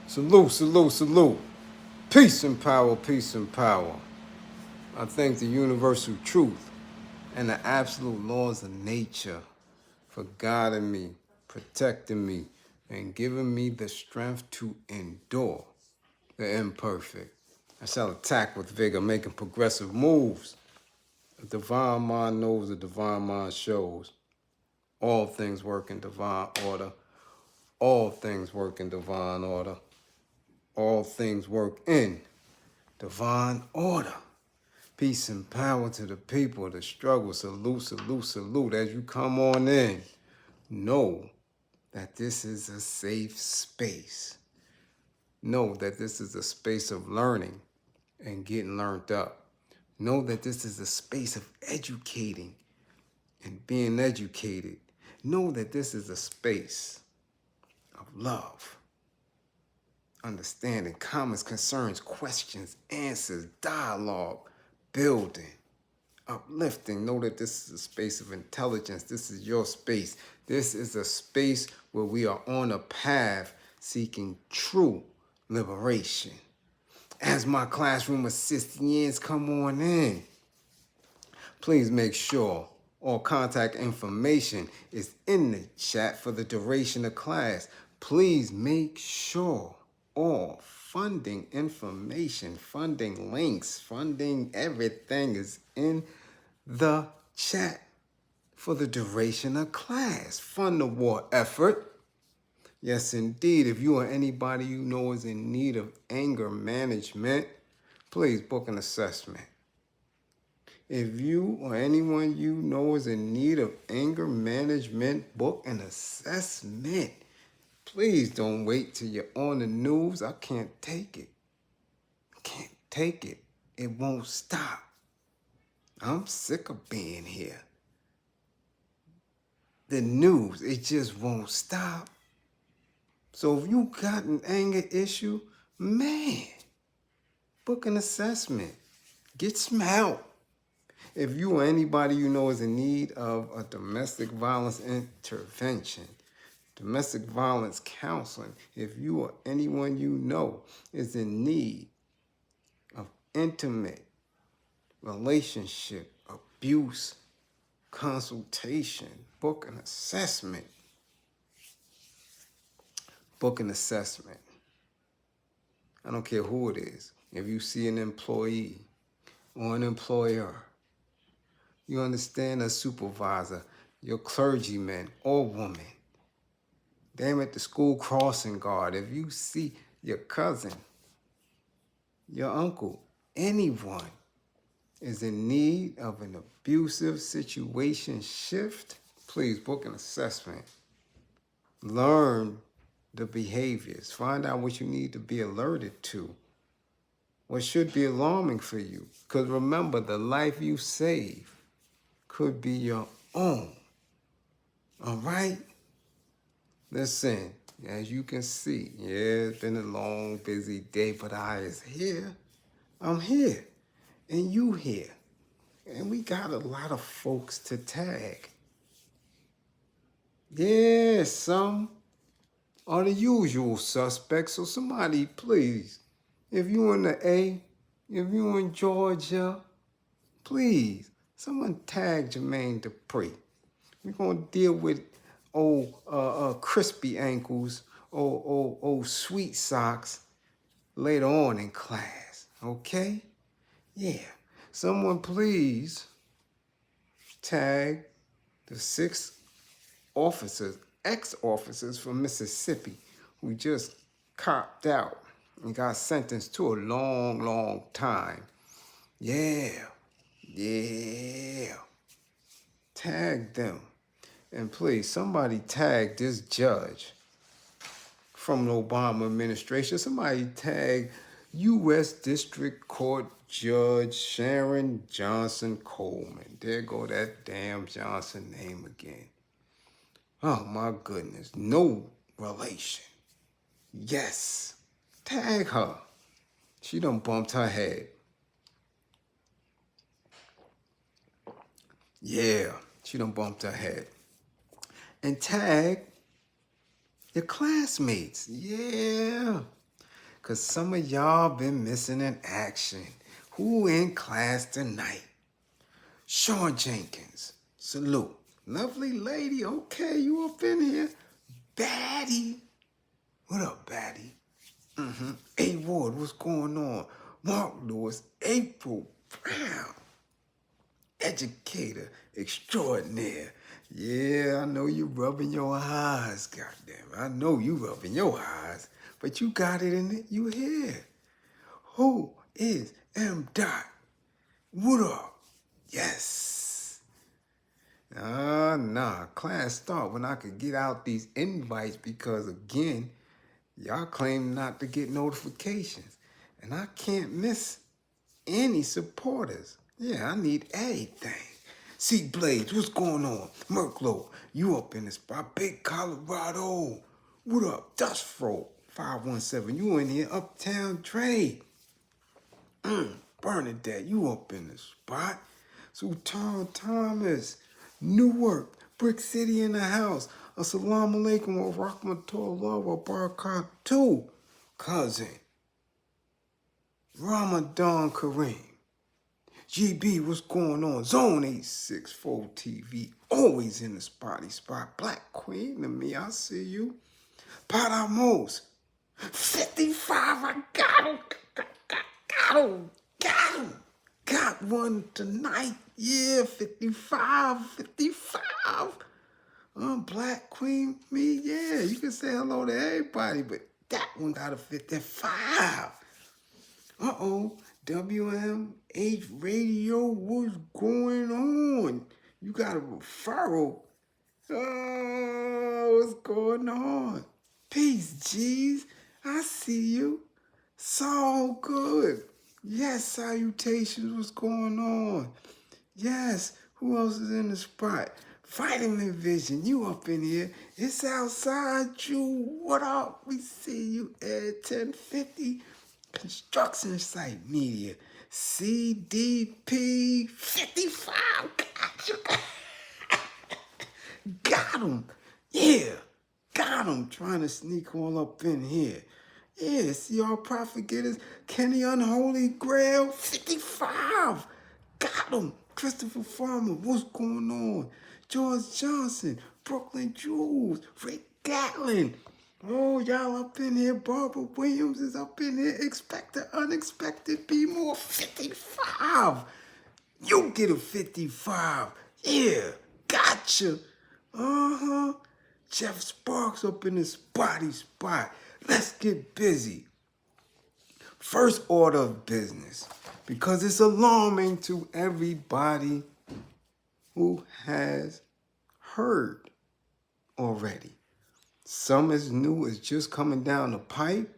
Salute, salute, salute. Peace and power, peace and power. I thank the universal truth and the absolute laws of nature for guiding me, protecting me, and giving me the strength to endure the imperfect. I shall attack with vigor, making progressive moves. A divine mind knows, a divine mind shows. All things work in divine order. All things work in divine order. All things work in divine order. Peace and power to the people, the struggle. Salute, salute, salute. As you come on in, know that this is a safe space. Know that this is a space of learning and getting learned up. Know that this is a space of educating and being educated. Know that this is a space of love, understanding, comments, concerns, questions, answers, dialogue, building, uplifting. Know that this is a space of intelligence. This is your space. This is a space where we are on a path seeking true liberation. As my classroom assistants come on in, please make sure all contact information is in the chat for the duration of class. Please make sure all funding information, funding links, funding everything is in the chat for the duration of class. Fund the war effort. Yes, indeed. If you or anybody you know is in need of anger management, please book an assessment. If you or anyone you know is in need of anger management, book an assessment. Please don't wait till you're on the news. I can't take it. Can't take it. It won't stop. I'm sick of being here. The news, it just won't stop. So if you got an anger issue, man, book an assessment. Get some help. If you or anybody you know is in need of a domestic violence intervention, domestic violence counseling, if you or anyone you know is in need of intimate relationship abuse consultation, book an assessment. Book an assessment. I don't care who it is. If you see an employee or an employer, you understand a supervisor, your clergyman or woman, damn it, the school crossing guard, if you see your cousin, your uncle, anyone is in need of an abusive situation shift, please book an assessment. Learn the behaviors. Find out what you need to be alerted to. What should be alarming for you. Because remember, the life you save could be your own. All right? Listen, as you can see, yeah, it's been a long, busy day, but I is here. I'm here. And you here. And we got a lot of folks to tag. Yeah, some are the usual suspects. So somebody, please, if you in the A, if you in Georgia, please, someone tag Jermaine Dupri. We're gonna deal with crispy ankles, sweet socks later on in class. Okay? Yeah. Someone please tag the 6 officers, ex-officers from Mississippi who just copped out and got sentenced to a long, long time. Yeah. Tag them. And please, somebody tag this judge from the Obama administration. Somebody tag U.S. District Court Judge Sharon Johnson Coleman. There go that damn Johnson name again. Oh, my goodness. No relation. Yes. Tag her. She done bumped her head. Yeah, she done bumped her head. And tag your classmates. Yeah. Cause some of y'all been missing in action. Who in class tonight? Sean Jenkins, salute. Lovely lady, okay, you up in here. Batty, what up, Batty? A Ward, what's going on? Mark Lewis, April Brown, educator extraordinaire. Yeah, I know you rubbing your eyes, goddamn. I know you rubbing your eyes, but you got it in it. You here. Who is M. Dot? What up? Yes. Nah. Class start when I could get out these invites because, again, y'all claim not to get notifications. And I can't miss any supporters. Yeah, I need everything. See, Bliz, what's going on? Merklo, you up in the spot. Big Colorado. What up? Dust Fro 517, you in here. Uptown Trade. Bernadette, you up in the spot. Sultan Thomas, Newark, Brick City in the house. Assalamu alaikum wa rahmatullahi wa barakatuh. Cousin. Ramadan Karim. GB, what's going on? Zone 864 TV, always in the spotty spot. Black Queen to me, I see you. Padamos, 55, I got him. Got one tonight. Yeah, 55. Black Queen, me, yeah. You can say hello to everybody, but that one got a 55. WMH Radio, what's going on? You got a referral. Oh, what's going on? Peace, G's. I see you. So good. Yes, salutations. What's going on? Yes, who else is in the spot? Vitamin Vision, you up in here. It's outside you. What up? We see you at 1050. Construction Site Media. CDP 55. Got you. Got him. Yeah. Got him. Trying to sneak all up in here. Yeah, see all profit getters. Kenny Unholy Grail 55. Got him. Christopher Farmer, what's going on? George Johnson, Brooklyn Jules, Rick Gatlin. Oh, y'all up in here. Barbara Williams is up in here. Expect the unexpected. Be more 55. You get a 55. Yeah, gotcha. Jeff Sparks up in this body spot. Let's get busy. First order of business, because it's alarming to everybody who has heard already. Some is new, is just coming down the pipe.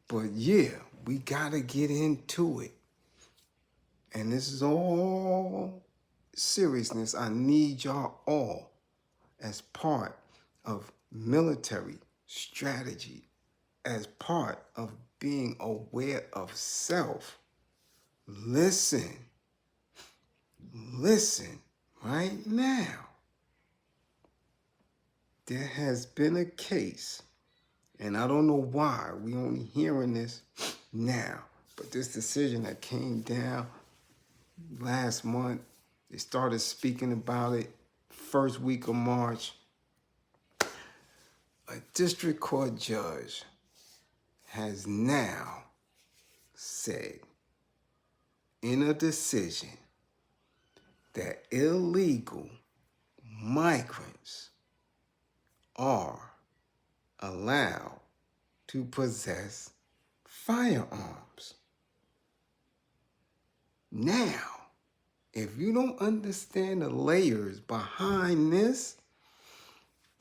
But yeah, we gotta get into it. And this is all seriousness. I need y'all all as part of military strategy, as part of being aware of self. Listen right now. There has been a case, and I don't know why we only hearing this now, but this decision that came down last month, they started speaking about it first week of March. A district court judge has now said in a decision that illegal migrants are allowed to possess firearms. Now, if you don't understand the layers behind this,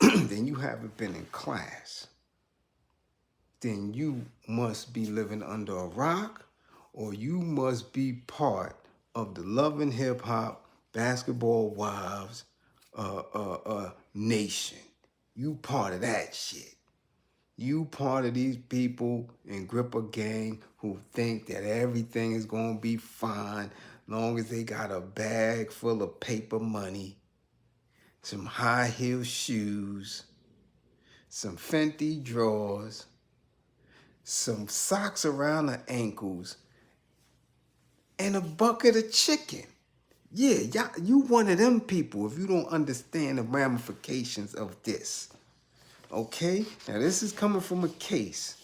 then you haven't been in class. Then you must be living under a rock, or you must be part of the Love and Hip Hop Basketball Wives nation. You part of that shit. You part of these people in Gripper Gang who think that everything is going to be fine long as they got a bag full of paper money, some high heel shoes, some Fenty drawers, some socks around the ankles, and a bucket of chicken. Yeah, you one of them people if you don't understand the ramifications of this. Okay? Now, this is coming from a case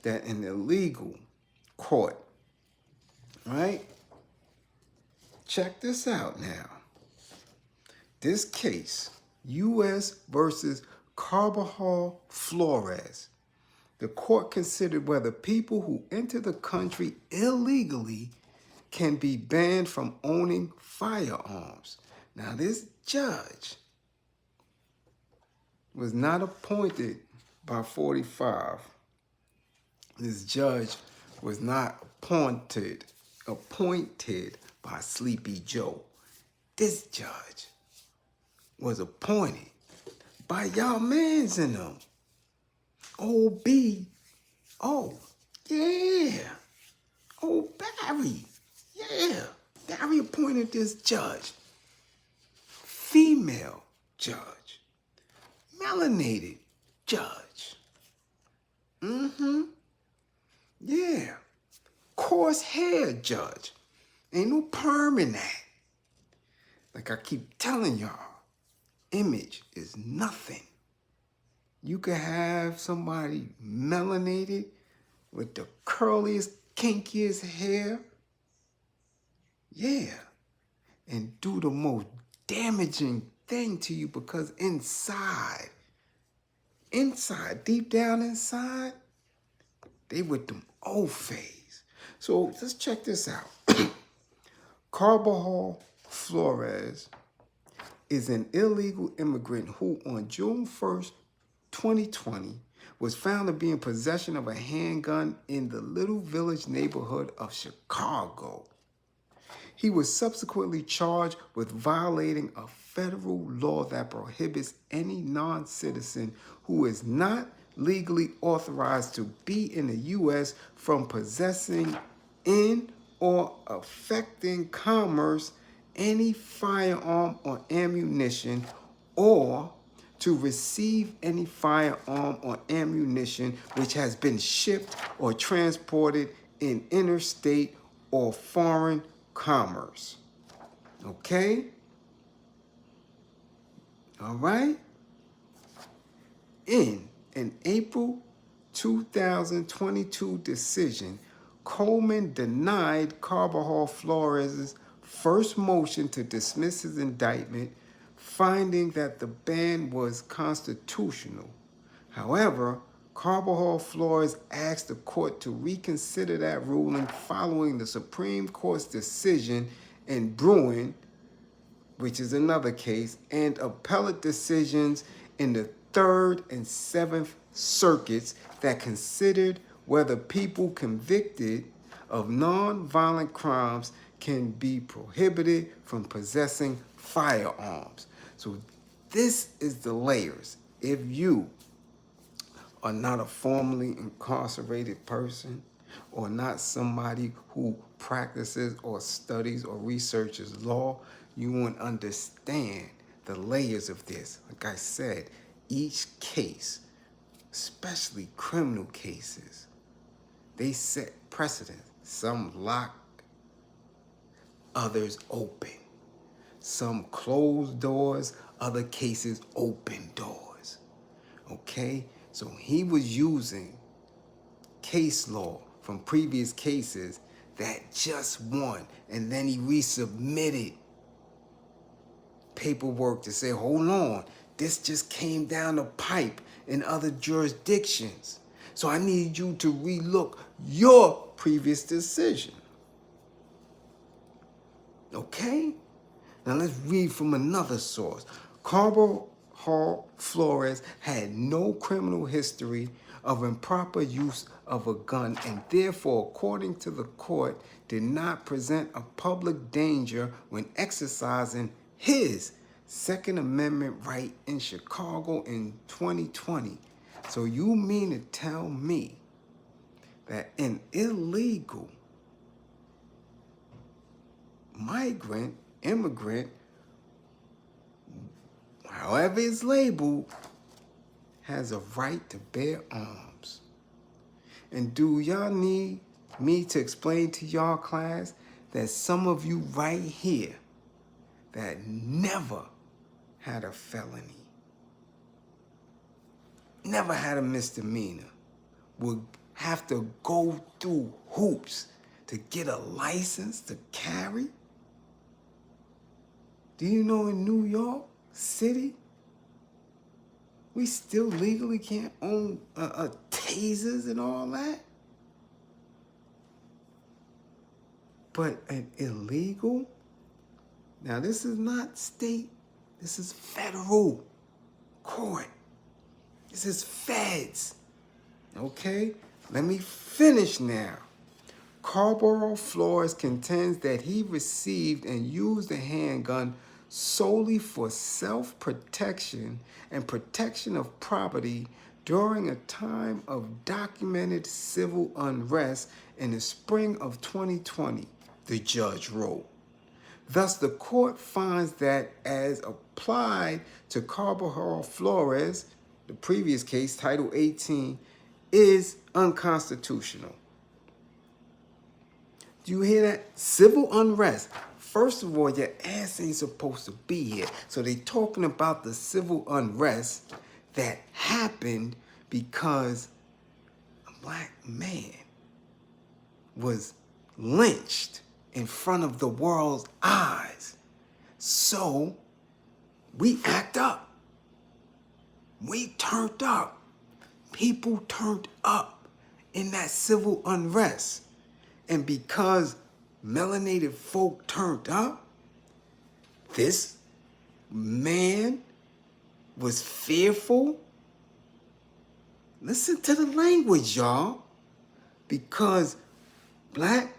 that an illegal court, right? Check this out now. This case, U.S. versus Carbajal Flores. The court considered whether people who enter the country illegally can be banned from owning firearms. Now, this judge was not appointed by 45. This judge was not appointed by Sleepy Joe. This judge was appointed by y'all mans in them. O.B. Oh, yeah. Oh, Barry. Yeah. Barry appointed this judge. Female judge. Melanated judge. Yeah. Coarse hair judge. Ain't no perm in that. Like I keep telling y'all, image is nothing. You could have somebody melanated with the curliest, kinkiest hair. Yeah. And do the most damaging thing to you because inside, deep down inside, they with them old phase. So let's check this out. Carbajal Flores is an illegal immigrant who on June 1st, 2020, was found to be in possession of a handgun in the Little Village neighborhood of Chicago. He was subsequently charged with violating a federal law that prohibits any non-citizen who is not legally authorized to be in the U.S. from possessing in or affecting commerce any firearm or ammunition, or to receive any firearm or ammunition which has been shipped or transported in interstate or foreign commerce. Okay? All right? In an April 2022 decision, Coleman denied Carbajal Flores' first motion to dismiss his indictment, finding that the ban was constitutional. However, Carbajal Flores asked the court to reconsider that ruling following the Supreme Court's decision in Bruin, which is another case, and appellate decisions in the 3rd and 7th Circuits that considered whether people convicted of non-violent crimes can be prohibited from possessing firearms. So this is the layers. If you are not a formerly incarcerated person or not somebody who practices or studies or researches law, you won't understand the layers of this. Like I said, each case, especially criminal cases, they set precedent. Some lock, others open. Some close doors, other cases open doors. Okay? So he was using case law from previous cases that just won, and then he resubmitted paperwork to say, hold on, this just came down the pipe in other jurisdictions. So I need you to relook your previous decision. Okay? Now let's read from another source. Carbajal Flores had no criminal history of improper use of a gun and therefore, according to the court, did not present a public danger when exercising his Second Amendment right in Chicago in 2020. So you mean to tell me that an illegal immigrant, however it's labeled, has a right to bear arms? And do y'all need me to explain to y'all class that some of you right here that never had a felony, never had a misdemeanor, would have to go through hoops to get a license to carry? Do you know in New York City, we still legally can't own tasers and all that? But an illegal? Now this is not state, this is federal court. This is feds. Okay? Let me finish now. Carl Flores contends that he received and used a handgun solely for self-protection and protection of property during a time of documented civil unrest in the spring of 2020, the judge wrote. Thus, the court finds that as applied to Carl Flores, the previous case, Title 18, is unconstitutional. Do you hear that? Civil unrest. First of all, your ass ain't supposed to be here. So they talking about the civil unrest that happened because a black man was lynched in front of the world's eyes. So we act up. We turned up. People turned up in that civil unrest. And because melanated folk turned up, this man was fearful. Listen to the language, y'all. Because black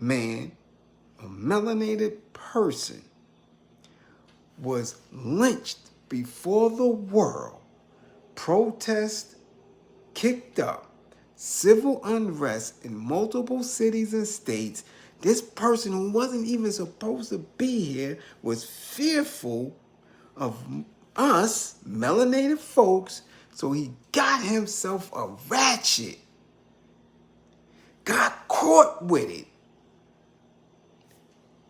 man, a melanated person, was lynched before the world, protest kicked up, civil unrest in multiple cities and states. This person who wasn't even supposed to be here was fearful of us, melanated folks, so he got himself a ratchet, got caught with it.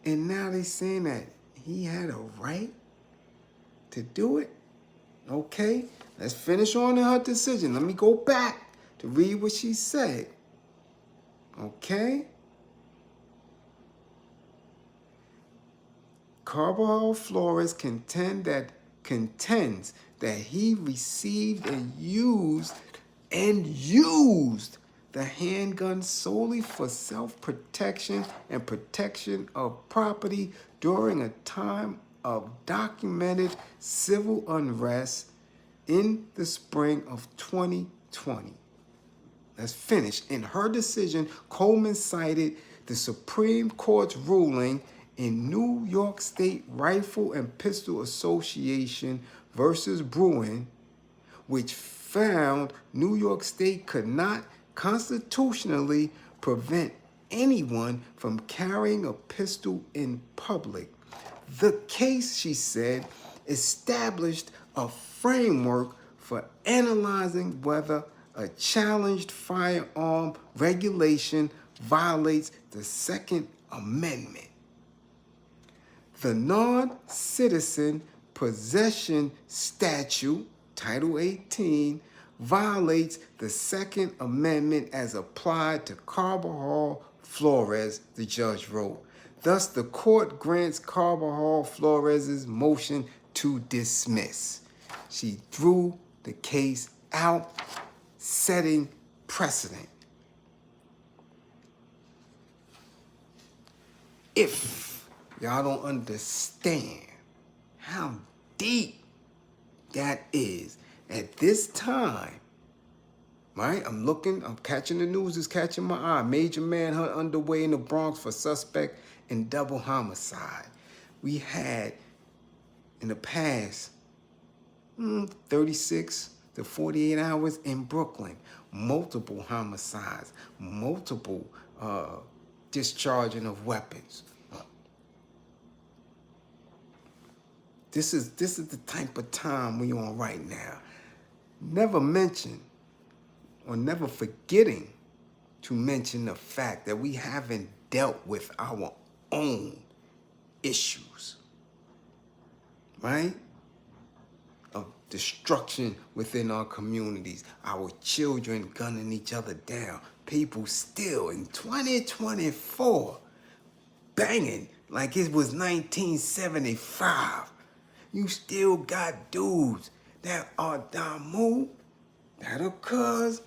And now they saying that he had a right to do it? Okay, let's finish on in her decision. Let me go back to read what she said. Okay? Carl Flores contends that he received and used the handgun solely for self-protection and protection of property during a time of documented civil unrest in the spring of 2020. Let's finish. In her decision, Coleman cited the Supreme Court's ruling in New York State Rifle and Pistol Association versus Bruin, which found New York State could not constitutionally prevent anyone from carrying a pistol in public. The case, she said, established a framework for analyzing whether a challenged firearm regulation violates the Second Amendment. The non-citizen possession statute, Title 18, violates the Second Amendment as applied to Carvajal Flores, the judge wrote. Thus, the court grants Carvajal Flores' motion to dismiss. She threw the case out, setting precedent. If y'all don't understand how deep that is at this time, right? I'm catching the news, is catching my eye. Major manhunt underway in the Bronx for suspect in double homicide. We had in the past 36 to 48 hours in Brooklyn, multiple homicides, multiple discharging of weapons. This is the type of time we're on right now. Never mention or never forgetting to mention the fact that we haven't dealt with our own issues, right? Of destruction within our communities, our children gunning each other down, people still in 2024 banging like it was 1975. You still got dudes that are Damu, that are cuz,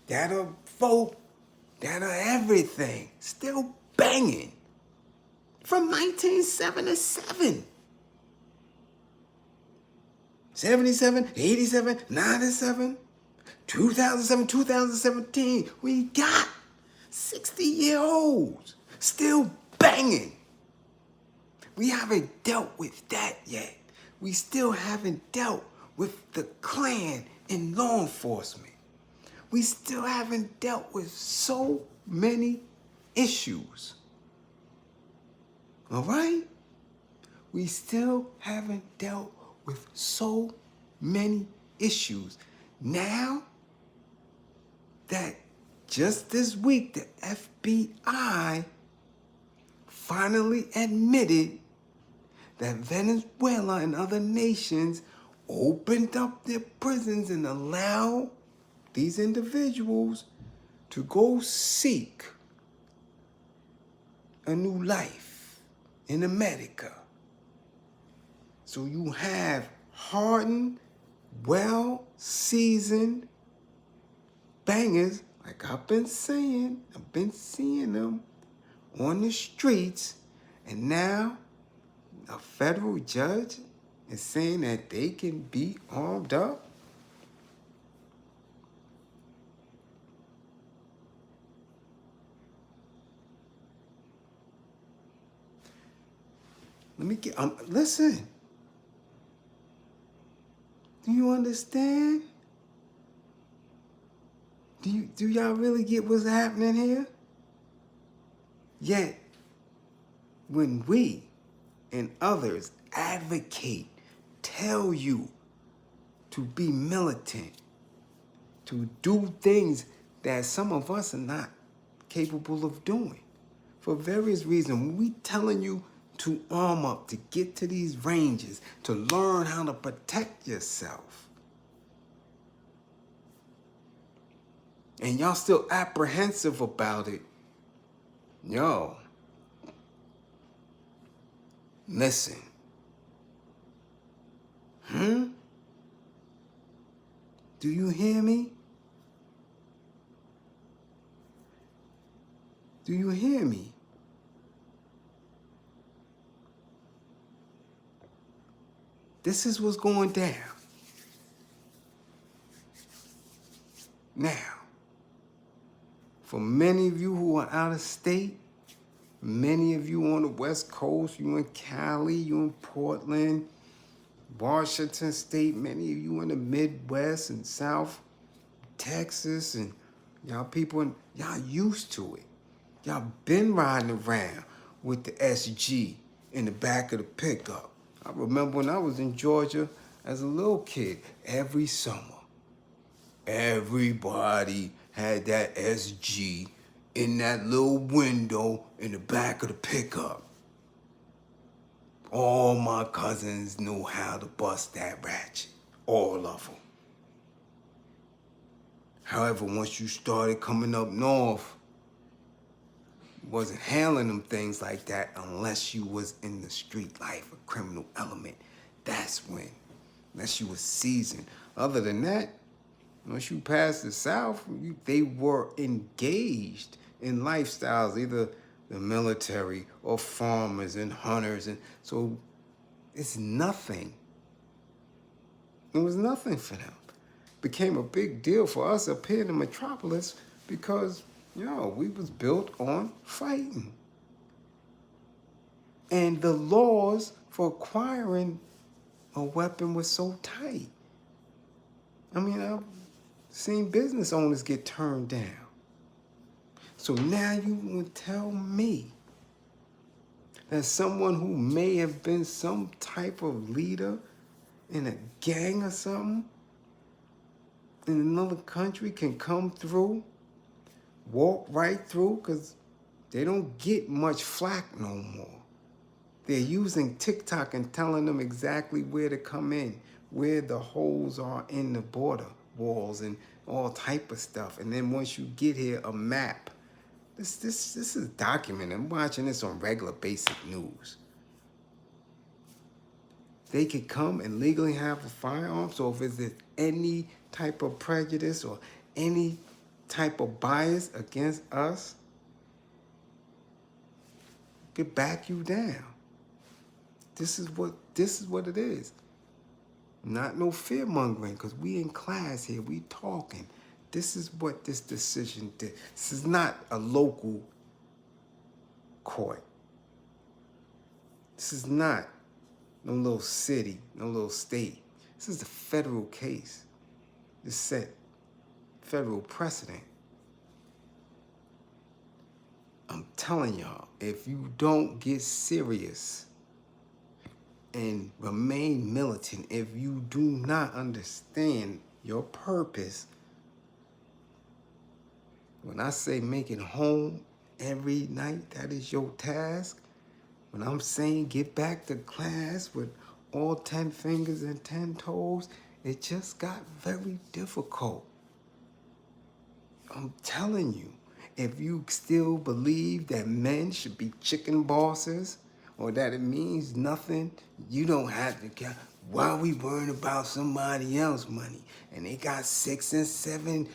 that are folk, that are everything, still banging from 1977. 77, 87, 97, 2007, 2017. We got 60-year-olds still banging. We haven't dealt with that yet. We still haven't dealt with the Klan in law enforcement. We still haven't dealt with so many issues. All right? We still haven't dealt with so many issues. Now that just this week, the FBI finally admitted that Venezuela and other nations opened up their prisons and allowed these individuals to go seek a new life in America. So you have hardened, well-seasoned bangers, like I've been saying, I've been seeing them on the streets, and now a federal judge is saying that they can be armed up. Listen. Do you understand? Do y'all really get what's happening here? Yet, when we and others advocate, tell you to be militant, to do things that some of us are not capable of doing, for various reasons, we telling you to arm up, to get to these ranges, to learn how to protect yourself. And y'all still apprehensive about it. Yo, listen. Do you hear me? Do you hear me? This is what's going down. Now, for many of you who are out of state, many of you on the West Coast, you in Cali, you in Portland, Washington State, many of you in the Midwest and South Texas, and y'all people, y'all used to it. Y'all been riding around with the SG in the back of the pickup. I remember when I was in Georgia as a little kid, every summer, everybody had that SG in that little window in the back of the pickup. All my cousins knew how to bust that ratchet, all of them. However, once you started coming up north, you wasn't handling them things like that unless you was in the street life, a criminal element. That's when, unless you was seasoned. Other than that, once you passed the South, they were engaged in lifestyles, either the military or farmers and hunters. And so it's nothing. It was nothing for them. Became a big deal for us up here in the metropolis because, we was built on fighting. And the laws for acquiring a weapon was so tight. I mean, I've seen business owners get turned down. So now you want to tell me that someone who may have been some type of leader in a gang or something in another country can come through walk right through because they don't get much flack no more. They're using TikTok and telling them exactly where to come in, where the holes are in the border walls and all type of stuff. And then once you get here, a map. This is documented. I'm watching this on regular basic news. They could come and legally have a firearm. So if there's any type of prejudice or any type of bias against us, could back you down. This is what it is. Not no fear mongering, because we in class here, we talking. This is what this decision did. This is not a local court. This is not no little city, no little state. This is a federal case. This set federal precedent. I'm telling y'all, if you don't get serious and remain militant, if you do not understand your purpose, when I say make it home every night, that is your task. When I'm saying get back to class with all 10 fingers and 10 toes, it just got very difficult. I'm telling you, if you still believe that men should be chicken bosses or that it means nothing, you don't have to care. Why are we worrying about somebody else's money? And they got 6 and 7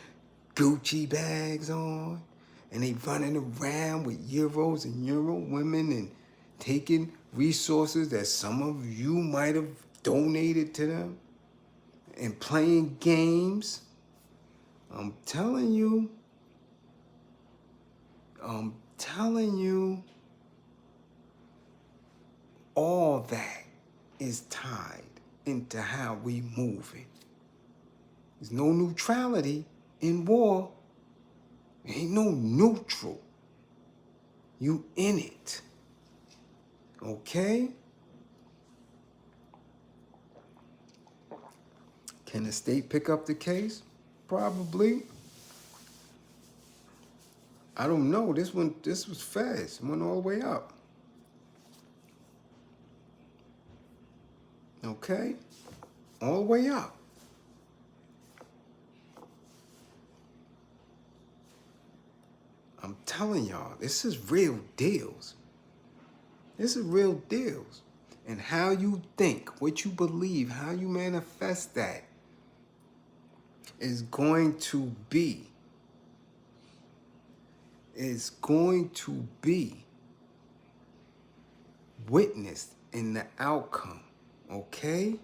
Gucci bags on, and they running around with euros and euro women and taking resources that some of you might have donated to them and playing games. I'm telling you, all that is tied into how we moving. There's no neutrality in war. There ain't no neutral. You in it. Okay? Can the state pick up the case? Probably. I don't know. This was fast. It went all the way up. Okay? All the way up. I'm telling y'all, this is real deals. This is real deals. And how you think, what you believe, how you manifest that is going to be witnessed in the outcome, okay?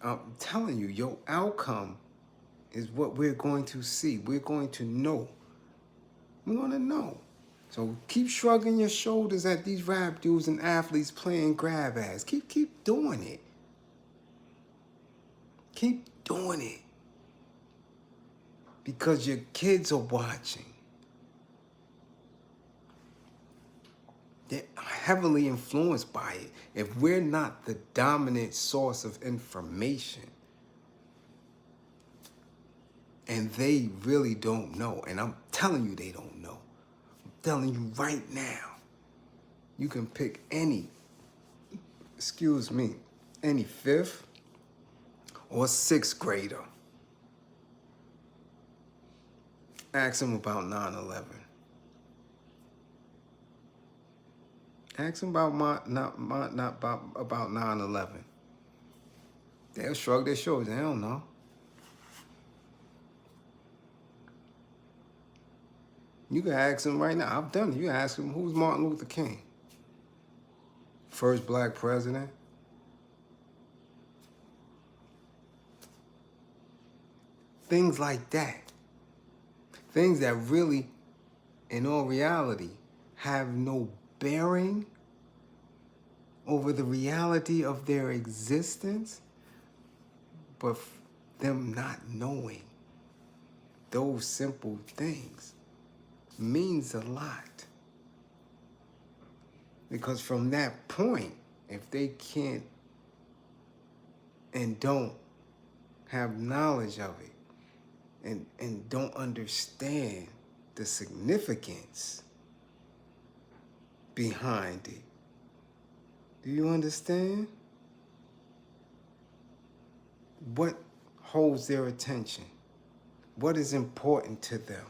I'm telling you, your outcome is what we're going to see. We're going to know. We're going to know. So keep shrugging your shoulders at these rap dudes and athletes playing grab ass. Keep doing it. Keep doing it. Because your kids are watching. They're heavily influenced by it. If we're not the dominant source of information, and they really don't know, and I'm telling you they don't know. I'm telling you right now, you can pick any 5th or 6th grader. Ask them about 9/11. Ask them about about 9/11. They'll shrug their shoulders. They don't know. You can ask them right now. I've done it. You can ask them, who's Martin Luther King? First black president? Things like that. Things that really, in all reality, have no bearing over the reality of their existence, but them not knowing those simple things means a lot. Because from that point, if they can't and don't have knowledge of it, and don't understand the significance behind it. Do you understand? What holds their attention? What is important to them?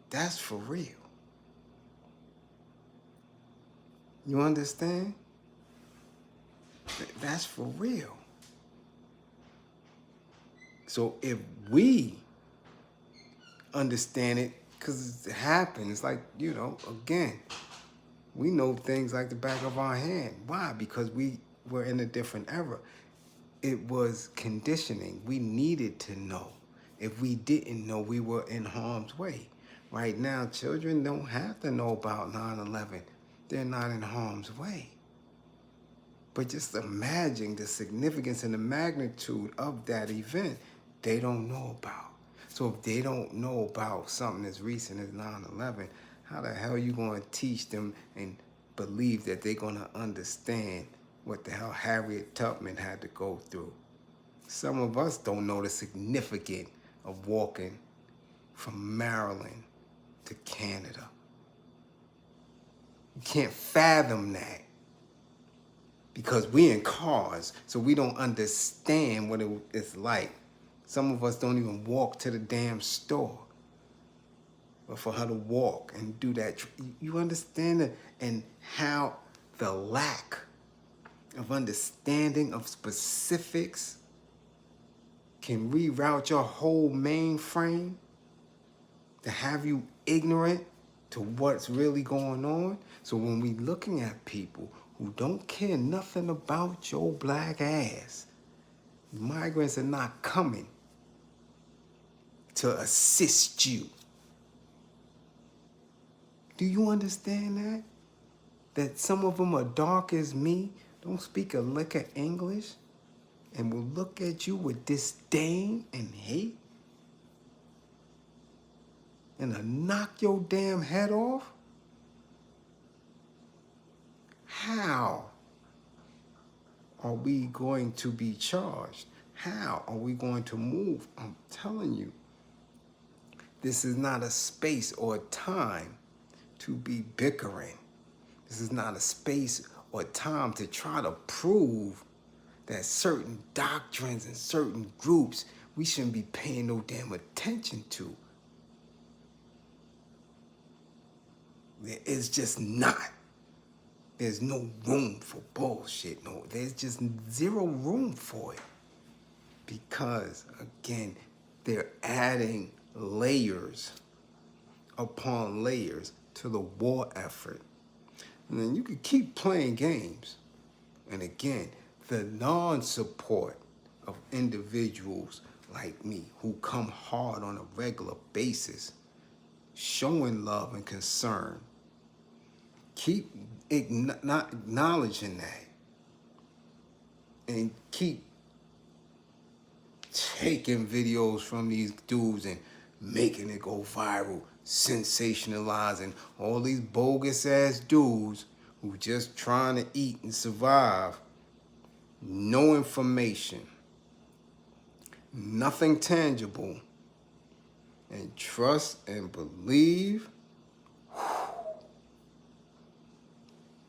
That's for real. You understand? That's for real. So if we understand it, because it happens, it's like, again, we know things like the back of our hand. Why? Because we were in a different era. It was conditioning. We needed to know. If we didn't know, we were in harm's way. Right now, children don't have to know about 9/11. They're not in harm's way. But just imagine the significance and the magnitude of that event they don't know about. So if they don't know about something as recent as 9/11, how the hell are you going to teach them and believe that they're going to understand what the hell Harriet Tubman had to go through? Some of us don't know the significance of walking from Maryland to Canada. You can't fathom that because we're in cars, so we don't understand what it's like. Some of us don't even walk to the damn store. But for her to walk and do that, you understand it? And how the lack of understanding of specifics can reroute your whole mainframe to have you ignorant to what's really going on. So when we looking at people who don't care nothing about your black ass, migrants are not coming to assist you. Do you understand that? That some of them are dark as me, don't speak a lick of English, and will look at you with disdain and hate, and knock your damn head off? How are we going to be charged? How are we going to move? I'm telling you, this is not a space or a time to be bickering. This is not a space or time to try to prove that certain doctrines and certain groups we shouldn't be paying no damn attention to. It's just not. There's no room for bullshit. No, there's just zero room for it. Because, again, they're adding layers upon layers to the war effort. And then you could keep playing games. And again, the non-support of individuals like me who come hard on a regular basis, showing love and concern, keep not acknowledging that, and keep taking videos from these dudes and making it go viral, sensationalizing all these bogus ass dudes who just trying to eat and survive. No information, nothing tangible, and trust and believe,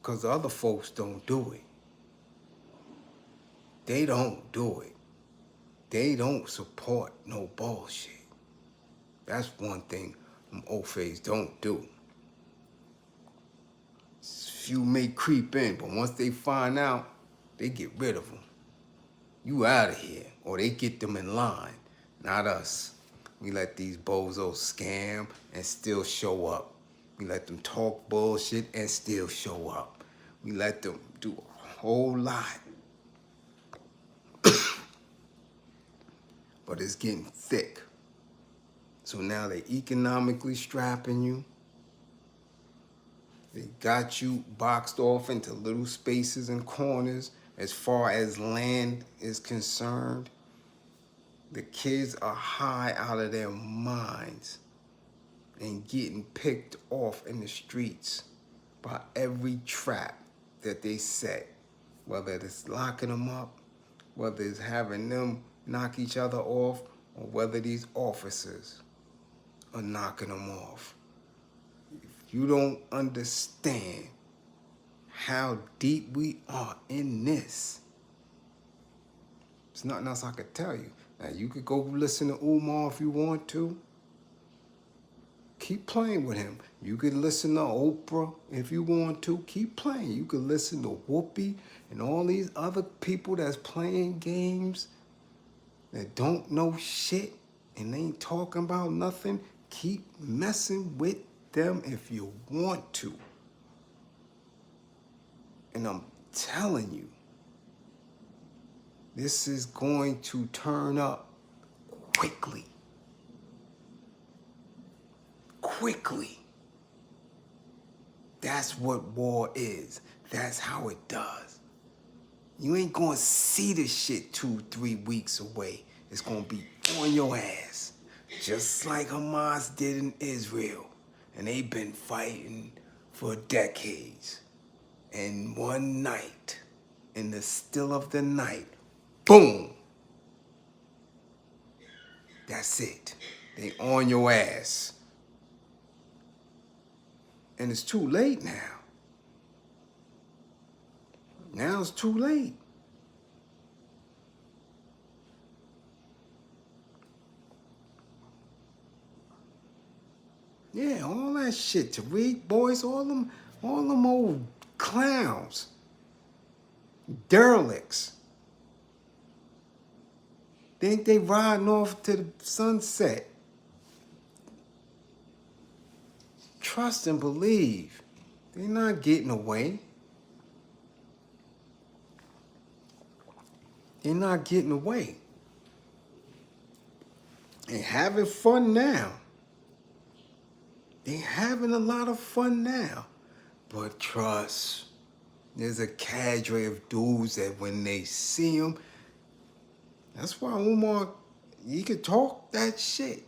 because other folks don't do it. They don't do it. They don't support no bullshit. That's one thing them O-Fays don't do. Few may creep in, but once they find out, they get rid of them. You out of here, or they get them in line. Not us. We let these bozos scam and still show up. We let them talk bullshit and still show up. We let them do a whole lot. But it's getting thick. So now they're economically strapping you. They got you boxed off into little spaces and corners as far as land is concerned. The kids are high out of their minds and getting picked off in the streets by every trap that they set, whether it's locking them up, whether it's having them knock each other off or whether these officers are knocking them off. If you don't understand how deep we are in this, there's nothing else I could tell you. Now, you could go listen to Umar if you want to. Keep playing with him. You could listen to Oprah if you want to. Keep playing. You could listen to Whoopi and all these other people that's playing games that don't know shit and ain't talking about nothing. Keep messing with them if you want to. And I'm telling you, this is going to turn up quickly. Quickly. That's what war is. That's how it does. You ain't gonna see this shit 2-3 weeks away. It's gonna be on your ass. Just like Hamas did in Israel. And they've been fighting for decades. And one night, in the still of the night, boom. That's it. They on your ass. And it's too late now. Now it's too late. Yeah, all that shit. Tariq, Boyce, all them old clowns. Derelicts. Think they riding off to the sunset. Trust and believe. They're not getting away. They're not getting away. They're having fun now. They're having a lot of fun now. But trust, there's a cadre of dudes that when they see them, that's why Umar, he could talk that shit.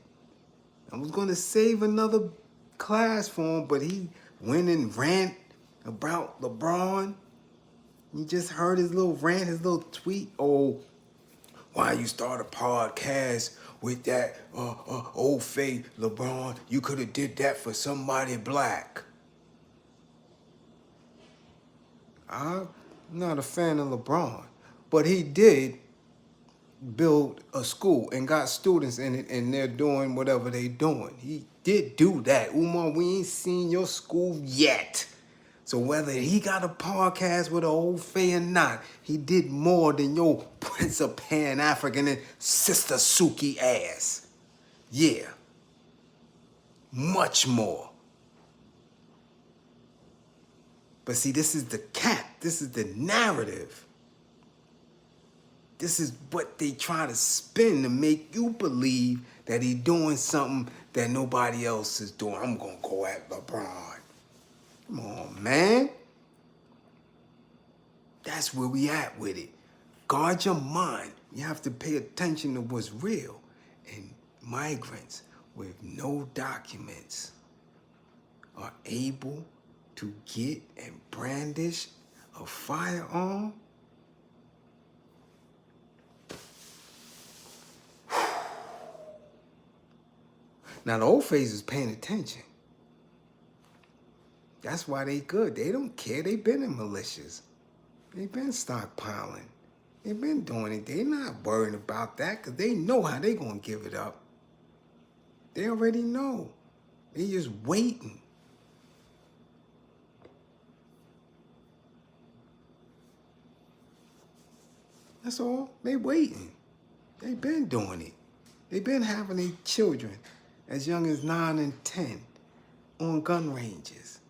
I was going to save another class for him, but he went and rant about LeBron. You just heard his little rant, his little tweet. Oh, why you start a podcast with that old fake LeBron? You could have did that for somebody black. I'm not a fan of LeBron, but he did build a school and got students in it, and they're doing whatever they doing. He did do that. Umar, we ain't seen your school yet. So whether he got a podcast with an old Faye or not, he did more than your Prince of Pan-African and Sister Suki ass. Yeah. Much more. But see, this is the cap. This is the narrative. This is what they try to spin to make you believe that he's doing something that nobody else is doing. I'm going to go at LeBron. Come on, man. That's where we at with it. Guard your mind. You have to pay attention to what's real. And migrants with no documents are able to get and brandish a firearm. Now, the old phase is paying attention. That's why they good. They don't care. They been in militias. They been stockpiling. They been doing it. They not worrying about that because they know how they going to give it up. They already know. They just waiting. That's all. They waiting. They been doing it. They been having their children as young as 9 and 10 on gun ranges.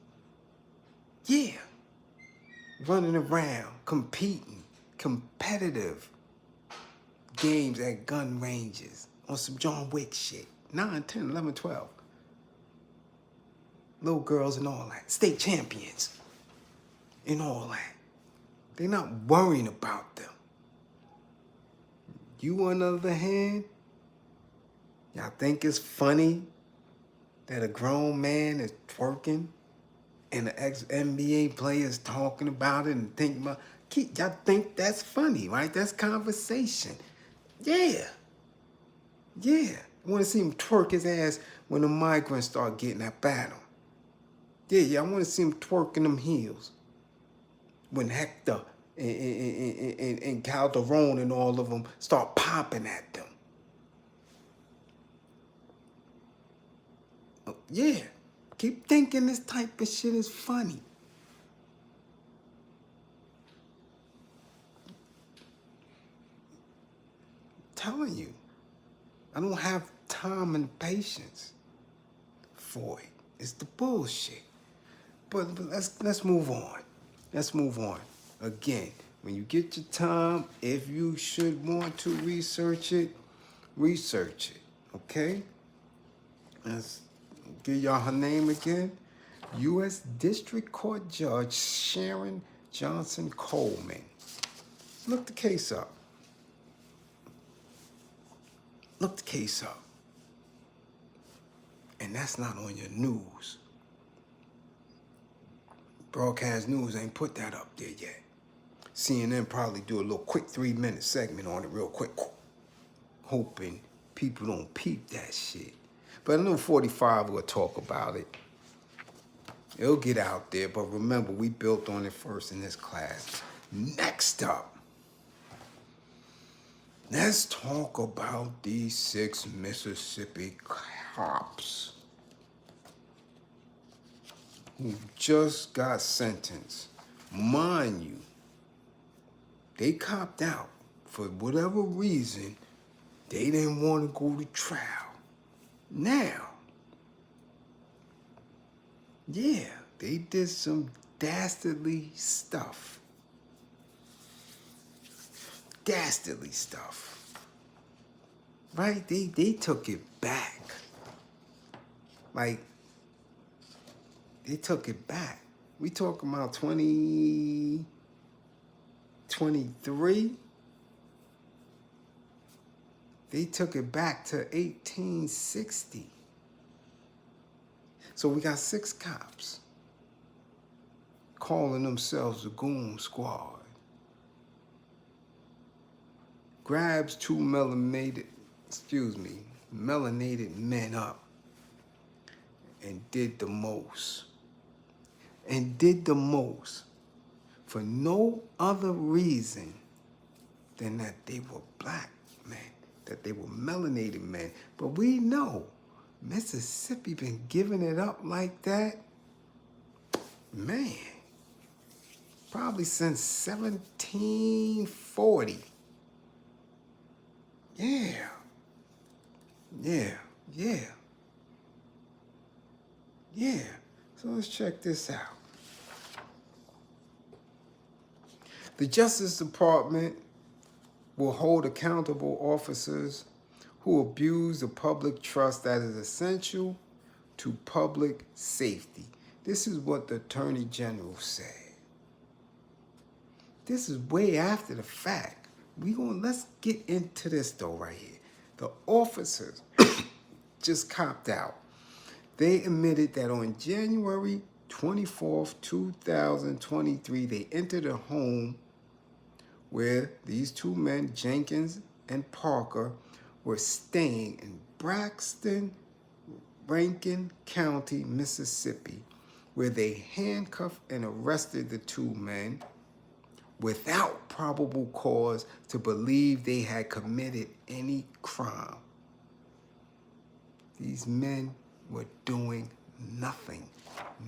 Yeah. Running around, competing, competitive games at gun ranges on some John Wick shit. 9, 10, 11, 12. Little girls and all that. State champions and all that. They're not worrying about them. You, on the other hand, y'all think it's funny that a grown man is twerking and the ex-NBA players talking about it and thinking about, y'all think that's funny, right? That's conversation. Yeah. Yeah. I want to see him twerk his ass when the migrants start getting up at him. Yeah. I want to see him twerking them heels. When Hector and Calderon and all of them start popping at them. Yeah. Keep thinking this type of shit is funny. Telling you, I don't have time and patience for it. It's the bullshit. But let's move on. Let's move on. Again, when you get your time, if you should want to research it, research it. Okay? Let's give y'all her name again. U.S. District Court Judge Sharon Johnson Coleman. Look the case up. Look the case up. And that's not on your news. Broadcast news ain't put that up there yet. CNN probably do a little quick 3-minute segment on it real quick. Hoping people don't peep that shit. But I know 45 will talk about it. It'll get out there, but remember, we built on it first in this class. Next up, let's talk about these 6 Mississippi cops who just got sentenced. Mind you, they copped out. For whatever reason, they didn't want to go to trial. Now, yeah, they did some dastardly stuff. Dastardly stuff. Right? They took it back. Like, they took it back. We talking about 2023. They took it back to 1860. So we got 6 cops calling themselves the Goon Squad. Grabs 2 melanated men up and did the most. And did the most for no other reason than that they were black men, that they were melanated men. But we know Mississippi been giving it up like that, man, probably since 1740. Yeah. So let's check this out. The Justice Department will hold accountable officers who abuse the public trust that is essential to public safety. This is what the Attorney General said. This is way after the fact. Let's get into this though right here. The officers just copped out. They admitted that on January 24th, 2023, they entered a home where these 2 men, Jenkins and Parker, were staying in Braxton, Rankin County, Mississippi, where they handcuffed and arrested the 2 men without probable cause to believe they had committed any crime. These men were doing nothing.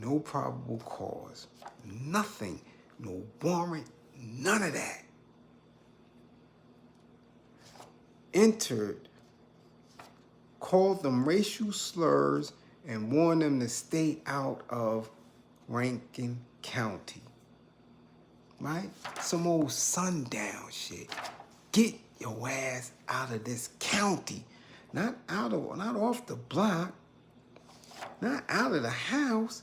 No probable cause. Nothing. No warrant. None of that. Entered, called them racial slurs, and warned them to stay out of Rankin County. Right? Some old sundown shit. Get your ass out of this county. Not off the block. Not out of the house.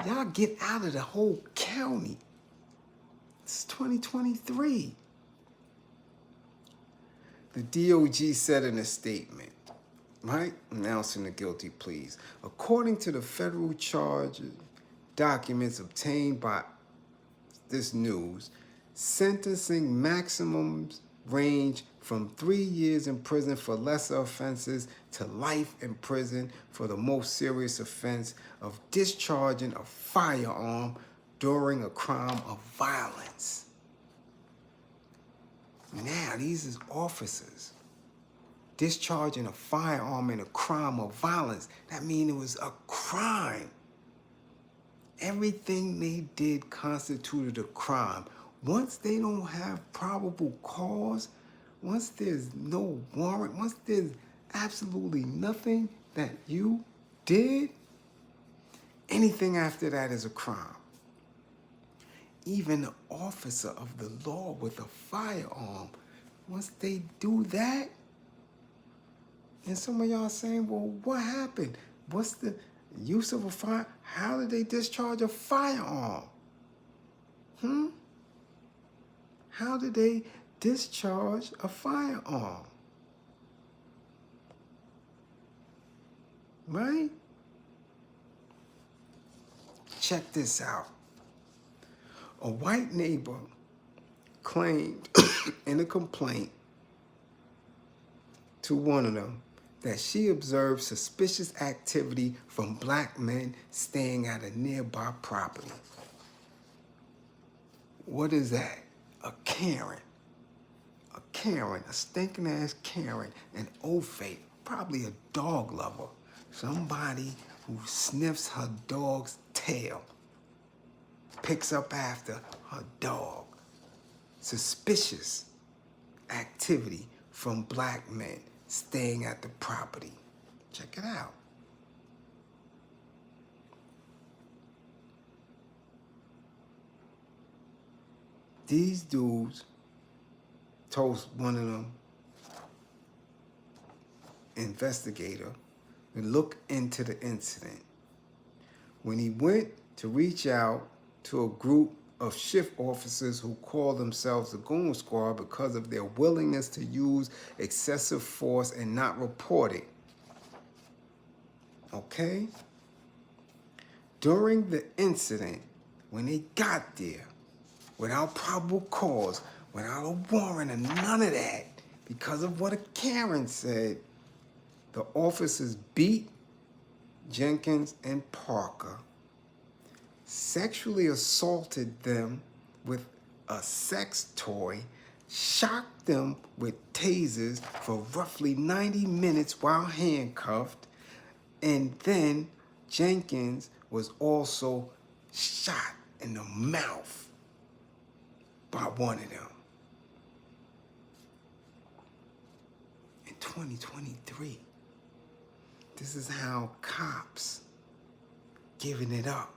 Y'all get out of the whole county. It's 2023. The DOJ said in a statement, right, announcing the guilty pleas. According to the federal charges documents obtained by this news, sentencing maximums range from 3 years in prison for lesser offenses to life in prison for the most serious offense of discharging a firearm during a crime of violence. Now, these is officers discharging a firearm in a crime of violence. That means it was a crime. Everything they did constituted a crime. Once they don't have probable cause, once there's no warrant, once there's absolutely nothing that you did, anything after that is a crime. Even the officer of the law with a firearm, once they do that, and some of y'all saying, well, what happened? What's the use of a fire? How did they discharge a firearm? How did they discharge a firearm? Right? Check this out. A white neighbor claimed in a complaint to one of them that she observed suspicious activity from black men staying at a nearby property. What is that? A Karen. A Karen, a stinking ass Karen, an oafate, probably a dog lover. Somebody who sniffs her dog's tail, picks up after her dog. Suspicious activity from black men staying at the property. Check it out. These dudes told one of them investigator to look into the incident. When he went to reach out to a group of shift officers who call themselves the Goon Squad because of their willingness to use excessive force and not report it. Okay? During the incident, when they got there, without probable cause, without a warrant and none of that, because of what a Karen said, the officers beat Jenkins and Parker, sexually assaulted them with a sex toy, shocked them with tasers for roughly 90 minutes while handcuffed, and then Jenkins was also shot in the mouth by one of them. In 2023, this is how cops giving it up.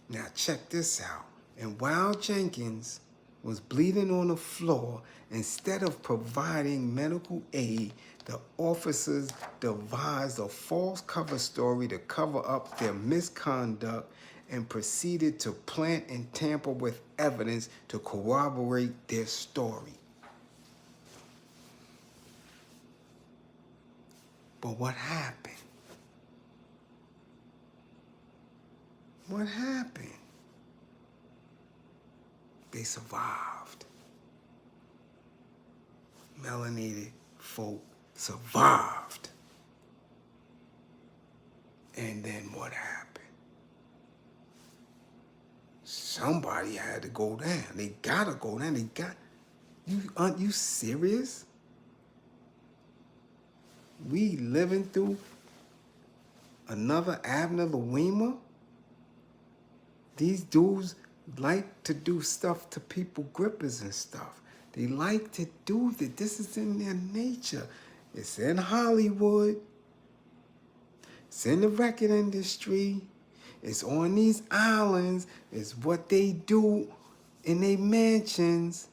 Now check this out. And while Jenkins was bleeding on the floor, instead of providing medical aid, the officers devised a false cover story to cover up their misconduct and proceeded to plant and tamper with evidence to corroborate their story. But what happened? What happened? They survived. Melanated folk survived. And then what happened? Somebody had to go down. They gotta go down. Aren't you serious? We living through another Abner Louima? These dudes like to do stuff to people grippers and stuff. They like to do that. This is in their nature. It's in Hollywood. It's in the record industry. It's on these islands. It's what they do in their mansions.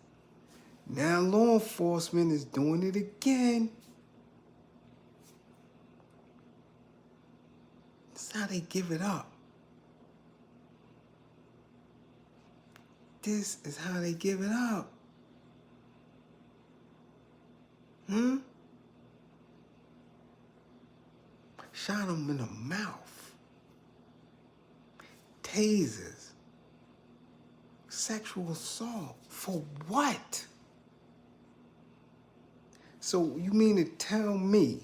Now law enforcement is doing it again. That's how they give it up. This is how they give it up. Shot him in the mouth. Tasers. Sexual assault. For what? So you mean to tell me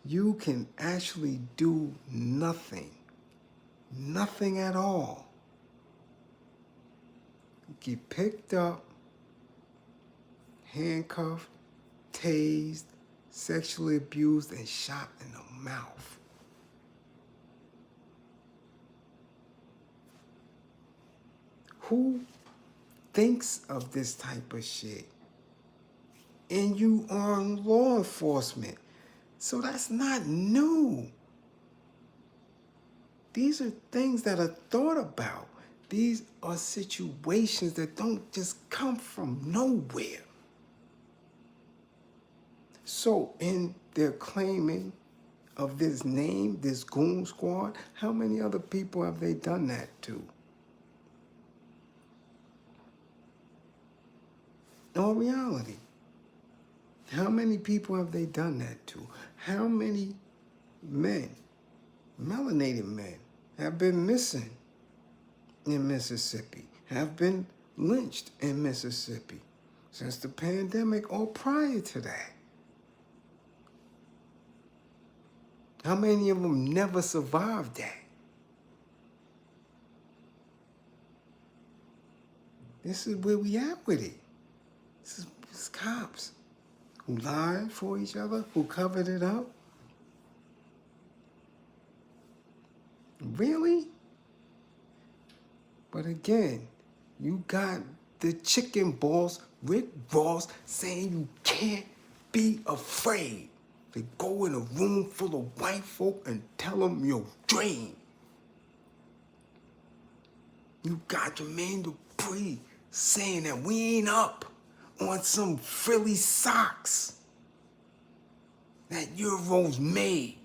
you can actually do nothing at all, get picked up, handcuffed, tased, sexually abused, and shot in the mouth? Who thinks of this type of shit? And you are law enforcement. So that's not new. These are things that are thought about. These are situations that don't just come from nowhere. So in their claiming of this name, this goon squad, how many other people have they done that to? In all reality, how many people have they done that to? How many men, melanated men, have been missing in Mississippi, have been lynched in Mississippi since the pandemic or prior to that? How many of them never survived that? This is where we at with it. This is cops who lied for each other, who covered it up. Really? But again, you got the chicken boss, Rick Ross, saying you can't be afraid to go in a room full of white folk and tell them your dream. You got Jermaine Dupri saying that we ain't up on some frilly socks that Euros made.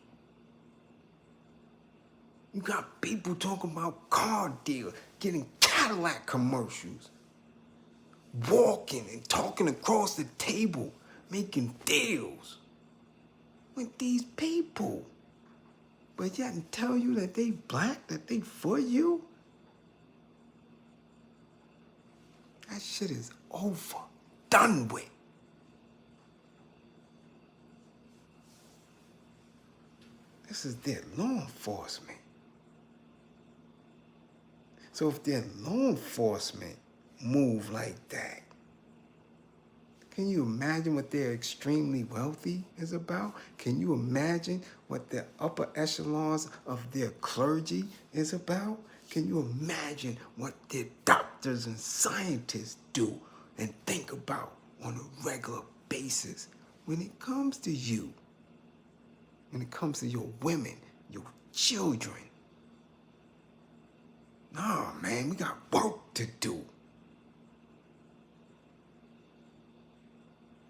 You got people talking about car dealers getting Cadillac commercials, walking and talking across the table, making deals with these people. But yet and tell you that they black, that they for you? That shit is over, done with. This is their law enforcement. So if their law enforcement move like that, can you imagine what their extremely wealthy is about? Can you imagine what the upper echelons of their clergy is about? Can you imagine what their doctors and scientists do and think about on a regular basis when it comes to you? When it comes to your women, your children? Nah, man, we got work to do.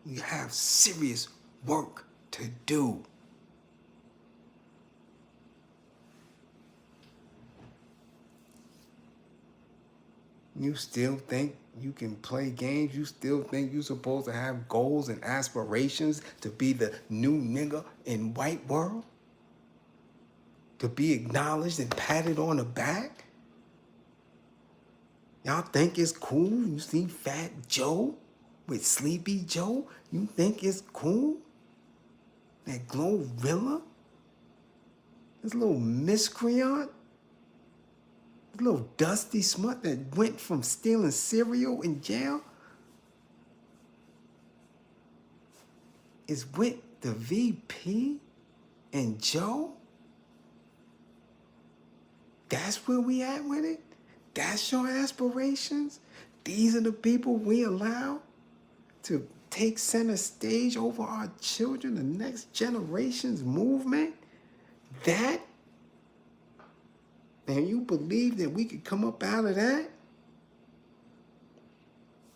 We have serious work to do. You still think you can play games? You still think you're supposed to have goals and aspirations to be the new nigga in white world? To be acknowledged and patted on the back? Y'all think it's cool? You see Fat Joe with Sleepy Joe? You think it's cool? That Glorilla? This little miscreant? This little dusty smut that went from stealing cereal in jail is with the VP and Joe? That's where we at with it? That's your aspirations? These are the people we allow to take center stage over our children, the next generation's movement? That? And you believe that we could come up out of that?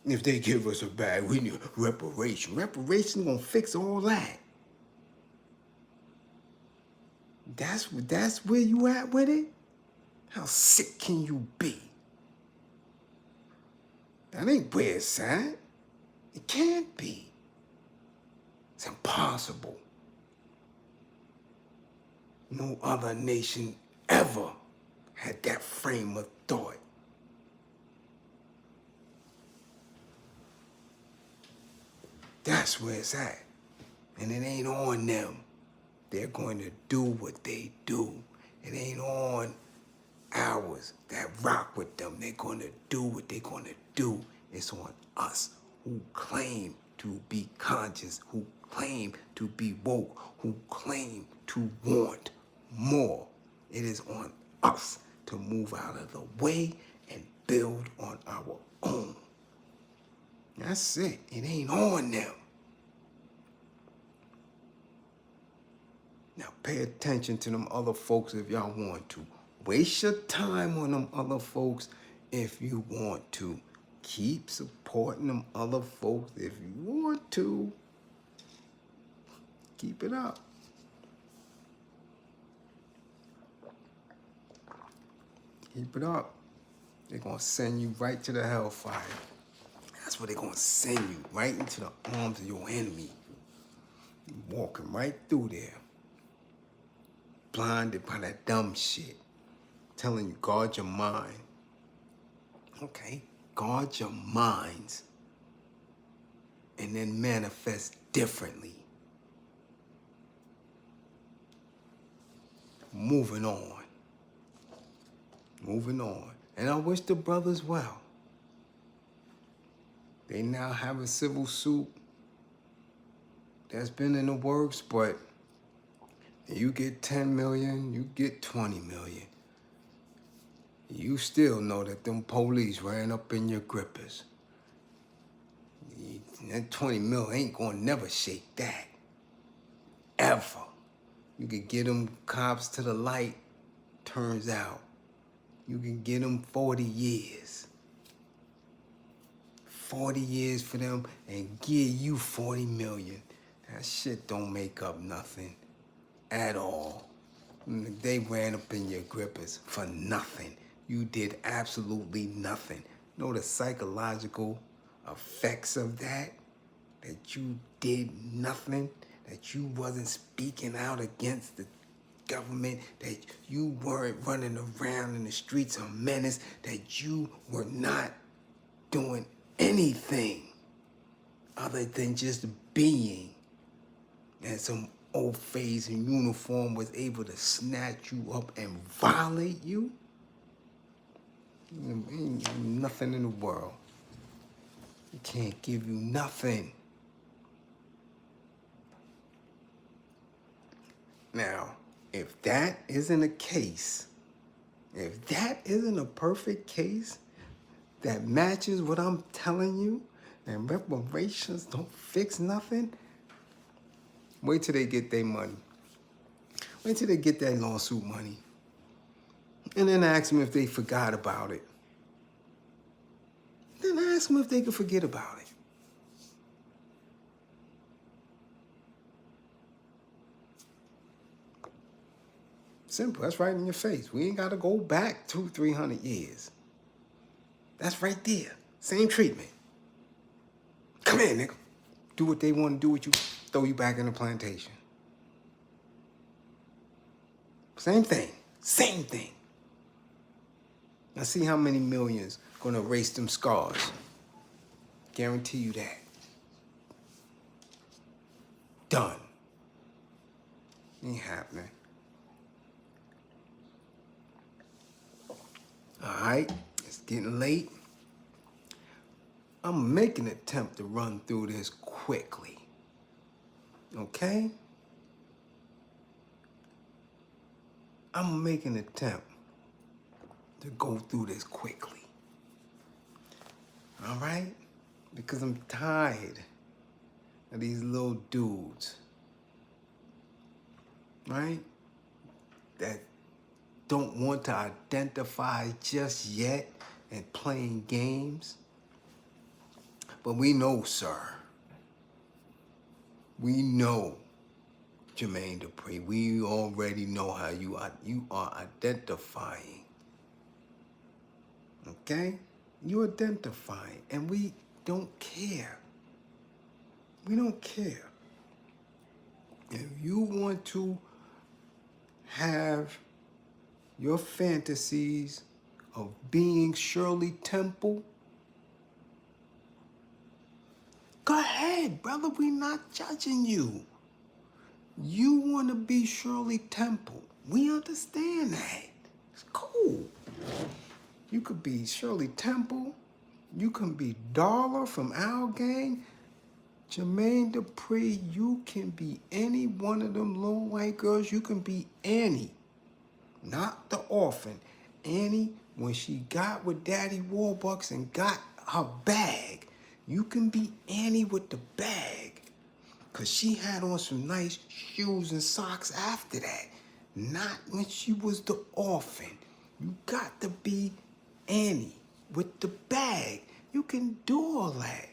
If they give us a bag, we need reparation. Reparation gonna fix all that. That's where you at with it? How sick can you be? That ain't where it's at. It can't be. It's impossible. No other nation ever had that frame of thought. That's where it's at. And it ain't on them. They're going to do what they do. It ain't on ours that rock with them. They're going to do what they're going to do. It's on us who claim to be conscious, who claim to be woke, who claim to want more. It is on us to move out of the way and build on our own. That's it. It ain't on them. Now pay attention to them other folks if y'all want to. Waste your time on them other folks if you want to. Keep supporting them other folks if you want to. Keep it up. Keep it up. They're going to send you right to the hellfire. That's where they're going to send you, right into the arms of your enemy. You're walking right through there. Blinded by that dumb shit. Telling you, guard your mind. Okay, guard your minds. And then manifest differently. Moving on. Moving on. And I wish the brothers well. They now have a civil suit that's been in the works, but you get 10 million, you get 20 million. You still know that them police ran up in your grippers. That 20 mil ain't gonna never shake that. Ever. You could get them cops to the light, turns out. You can get them 40 years. 40 years for them and give you 40 million. That shit don't make up nothing at all. They ran up in your grippers for nothing. You did absolutely nothing. You know the psychological effects of that? That you did nothing? That you wasn't speaking out against the government? That you weren't running around in the streets a menace? That you were not doing anything other than just being? And some old face in uniform was able to snatch you up and violate you? Ain't nothing in the world. It can't give you nothing. Now, if that isn't a case, if that isn't a perfect case that matches what I'm telling you, and reparations don't fix nothing, wait till they get their money. Wait till they get that lawsuit money. And then ask them if they forgot about it. Then ask them if they could forget about it. Simple, that's right in your face. We ain't gotta go back 200-300 years. That's right there. Same treatment. Come here, nigga. Do what they want to do with you, throw you back in the plantation. Same thing. Same thing. Now see how many millions gonna erase them scars. Guarantee you that. Done. Ain't happening. All right, it's getting late. I'm making an attempt to run through this quickly. Okay? I'm making an attempt to go through this quickly. All right? Because I'm tired of these little dudes. Right? That don't want to identify just yet and playing games. But we know, sir. We know, Jermaine Dupri. We already know how you are identifying. Okay? You're identifying. And we don't care. We don't care. If you want to have your fantasies of being Shirley Temple, Go ahead, brother. We're not judging you. You want to be Shirley Temple. We understand that. It's cool. You could be Shirley Temple. You can be Darla from our gang. Jermaine Dupri, you can be any one of them little white girls. You can be Annie, not the orphan. Annie, when she got with Daddy Warbucks and got her bag, you can be Annie with the bag. Because she had on some nice shoes and socks after that. Not when she was the orphan. You got to be Annie with the bag. You can do all that.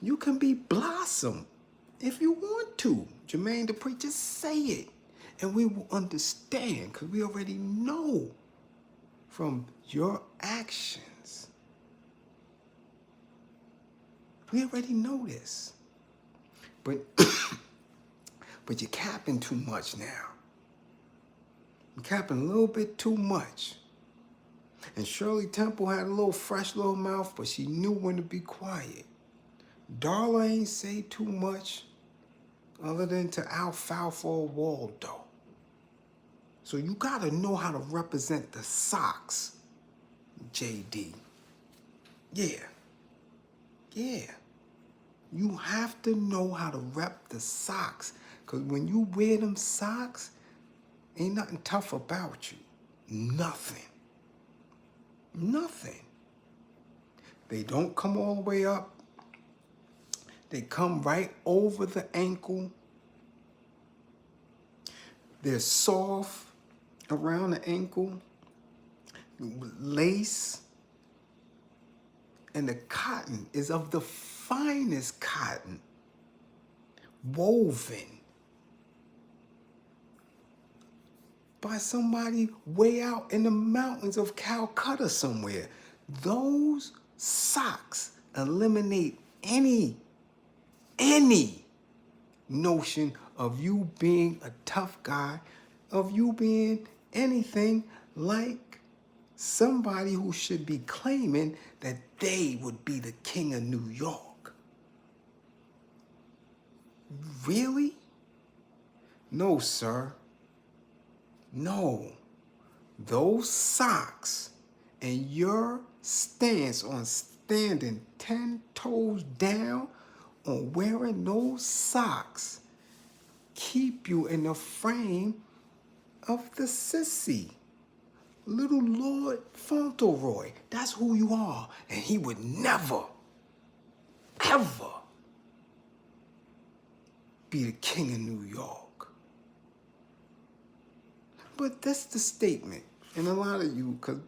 You can be Blossom if you want to. Jermaine Dupri, just say it. And we will understand because we already know from your actions. We already know this. But but you're capping too much now. You're capping a little bit too much. And Shirley Temple had a little fresh little mouth, but she knew when to be quiet. Darla ain't say too much other than to alfalfa or Waldo. So you gotta know how to represent the socks, JD. Yeah. You have to know how to rep the socks. Because when you wear them socks, ain't nothing tough about you. Nothing. They don't come all the way up. They come right over the ankle. They're soft around the ankle, lace, and the cotton is of the finest cotton, woven by somebody way out in the mountains of Calcutta somewhere. Those socks eliminate any notion of you being a tough guy, of you being anything like somebody who should be claiming that they would be the king of New York. Really? No, sir. No. Those socks and your stance on standing 10 toes down on wearing those socks keep you in the frame of the sissy. Little Lord Fauntleroy. That's who you are. And he would never, ever be the king of New York. But that's the statement. And a lot of you, because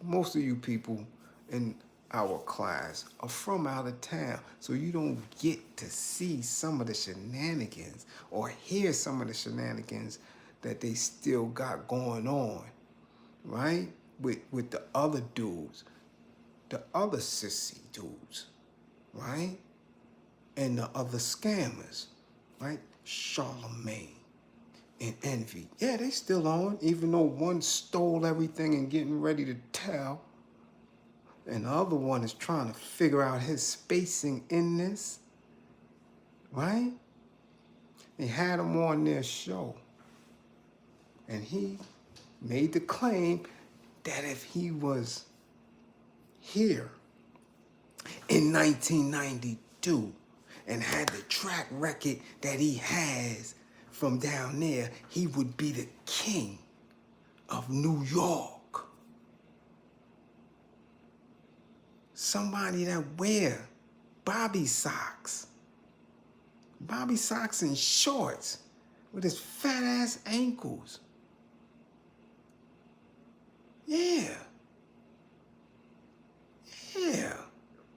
most of you people in our class are from out of town, so you don't get to see some of the shenanigans or hear some of the shenanigans that they still got going on, right? With the other dudes, the other sissy dudes, right? And the other scammers, right? Charlemagne and Envy. Yeah, they still on, even though one stole everything and getting ready to tell. And the other one is trying to figure out his spacing in this, right? They had him on their show. And he made the claim that if he was here in 1992 and had the track record that he has from down there, he would be the king of New York. Somebody that wear Bobby socks and shorts with his fat ass ankles. Yeah.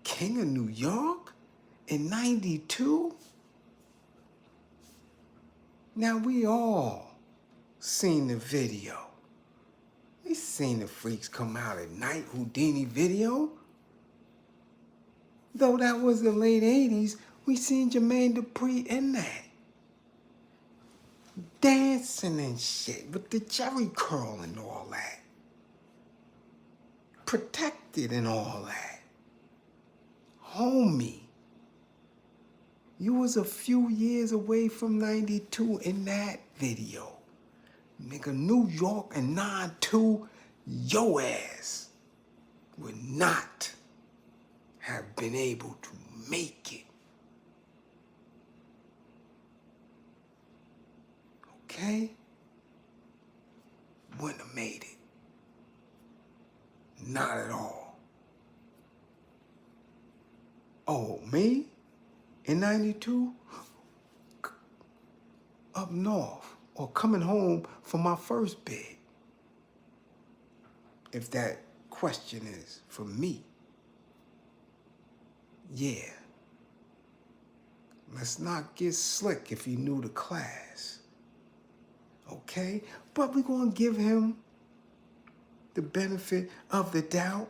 King of New York in 92? Now we all seen the video. We seen the freaks come out at night, Houdini video. Though that was the late 80s, we seen Jermaine Dupri in that. Dancing and shit with the jerry curl and all that. Protected and all that. Homie. You was a few years away from 92 in that video. Nigga, New York and 9-2, your ass would not have been able to make it. Okay? Wouldn't have made it. Not at all. Oh, me? In 92? Up north. Or coming home from my first bid. If that question is for me. Yeah. Let's not get slick if he knew the class. Okay? But we're going to give him the benefit of the doubt.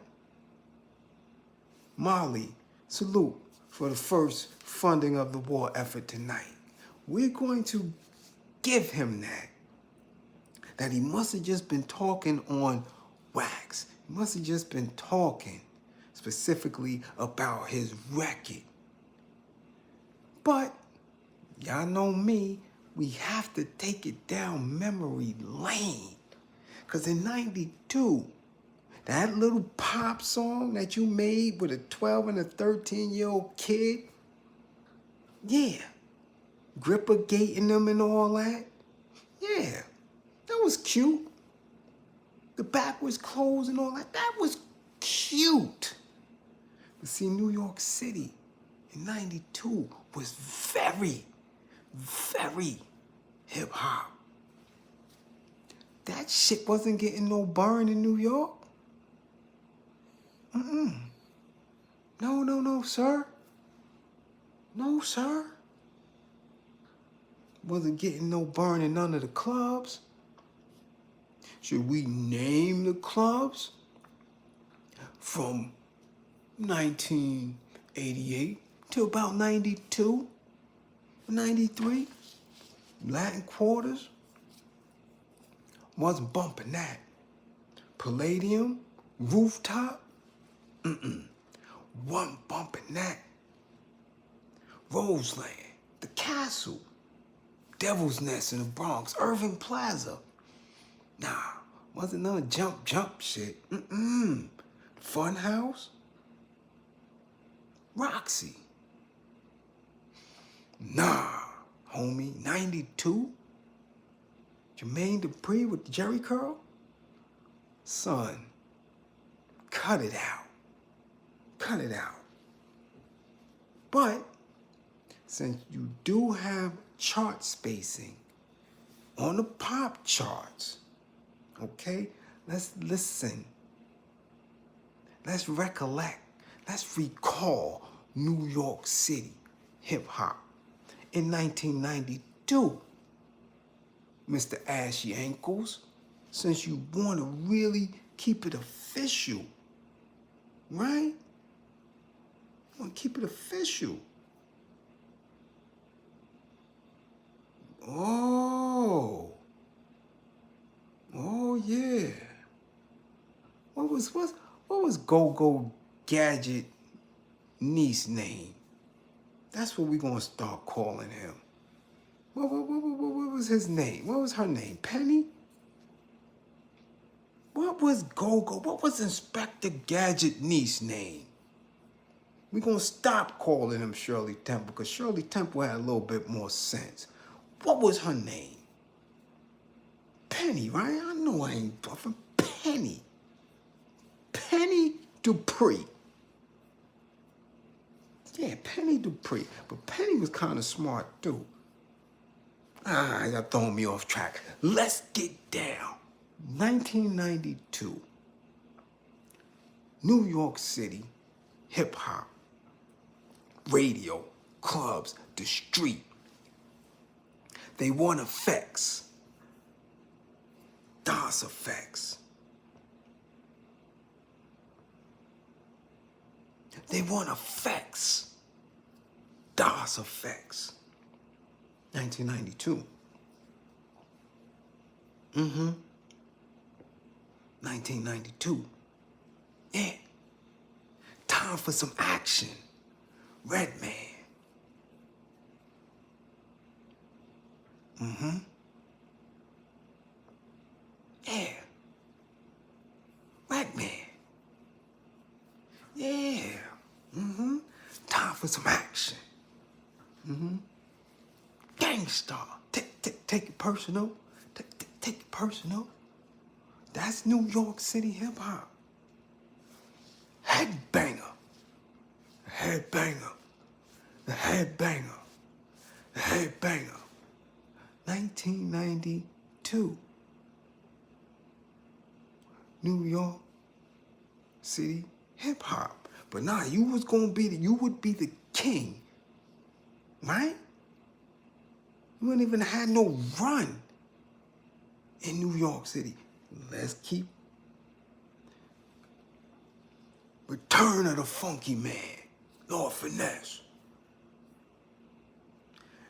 Molly, salute for the first funding of the war effort tonight. We're going to give him that he must have just been talking on wax. He must have just been talking specifically about his record. But y'all know me, we have to take it down memory lane. Because in 92, that little pop song that you made with a 12 and a 13-year-old kid, yeah, Gripper gating them and all that, yeah, that was cute. The back was closed and all that, that was cute. But see, New York City in 92 was very, very hip-hop. That shit wasn't getting no burn in New York. No, sir. No, sir. Wasn't getting no burn in none of the clubs. Should we name the clubs? From 1988 to about 92, 93, Latin Quarters. Wasn't bumping that. Palladium, Rooftop, wasn't bumping that. Roseland, The Castle, Devil's Nest in the Bronx, Irving Plaza. Nah, wasn't none jump shit. Funhouse, Roxy. Nah, homie, 92? Jermaine Dupri with the Jerry Curl? Son, cut it out. Cut it out. But since you do have chart spacing on the pop charts, okay, let's listen. Let's recollect. Let's recall New York City hip-hop in 1992. Mr. Ashy Ankles, since you want to really keep it official, right? You want to keep it official. Oh yeah. What was Go-Go Gadget niece name? That's what we're gonna start calling him. What was his name? What was her name? Penny? What was Go-Go? What was Inspector Gadget niece name? We're gonna stop calling him Shirley Temple because Shirley Temple had a little bit more sense. What was her name? Penny, right? I know I ain't bluffing. Penny. Penny Dupree. Yeah, Penny Dupree. But Penny was kind of smart, too. Y'all throwing me off track. Let's get down. 1992. New York City, hip-hop, radio, clubs, the street. They want effects. DOS effects. They want effects. DOS effects. 1992. 1992. Yeah. Time for some action. Redman. Mm-hmm. Yeah. Black man. Yeah. Mm-hmm. Time for some action. Mm-hmm. Gangsta. Take it personal. Take it personal. That's New York City hip hop. Headbanger. Headbanger. The headbanger. The headbanger. 1992. New York City hip hop. But nah, you would be the king, right? You wouldn't even have no run in New York City. Let's keep Return of the Funky Man, Lord Finesse.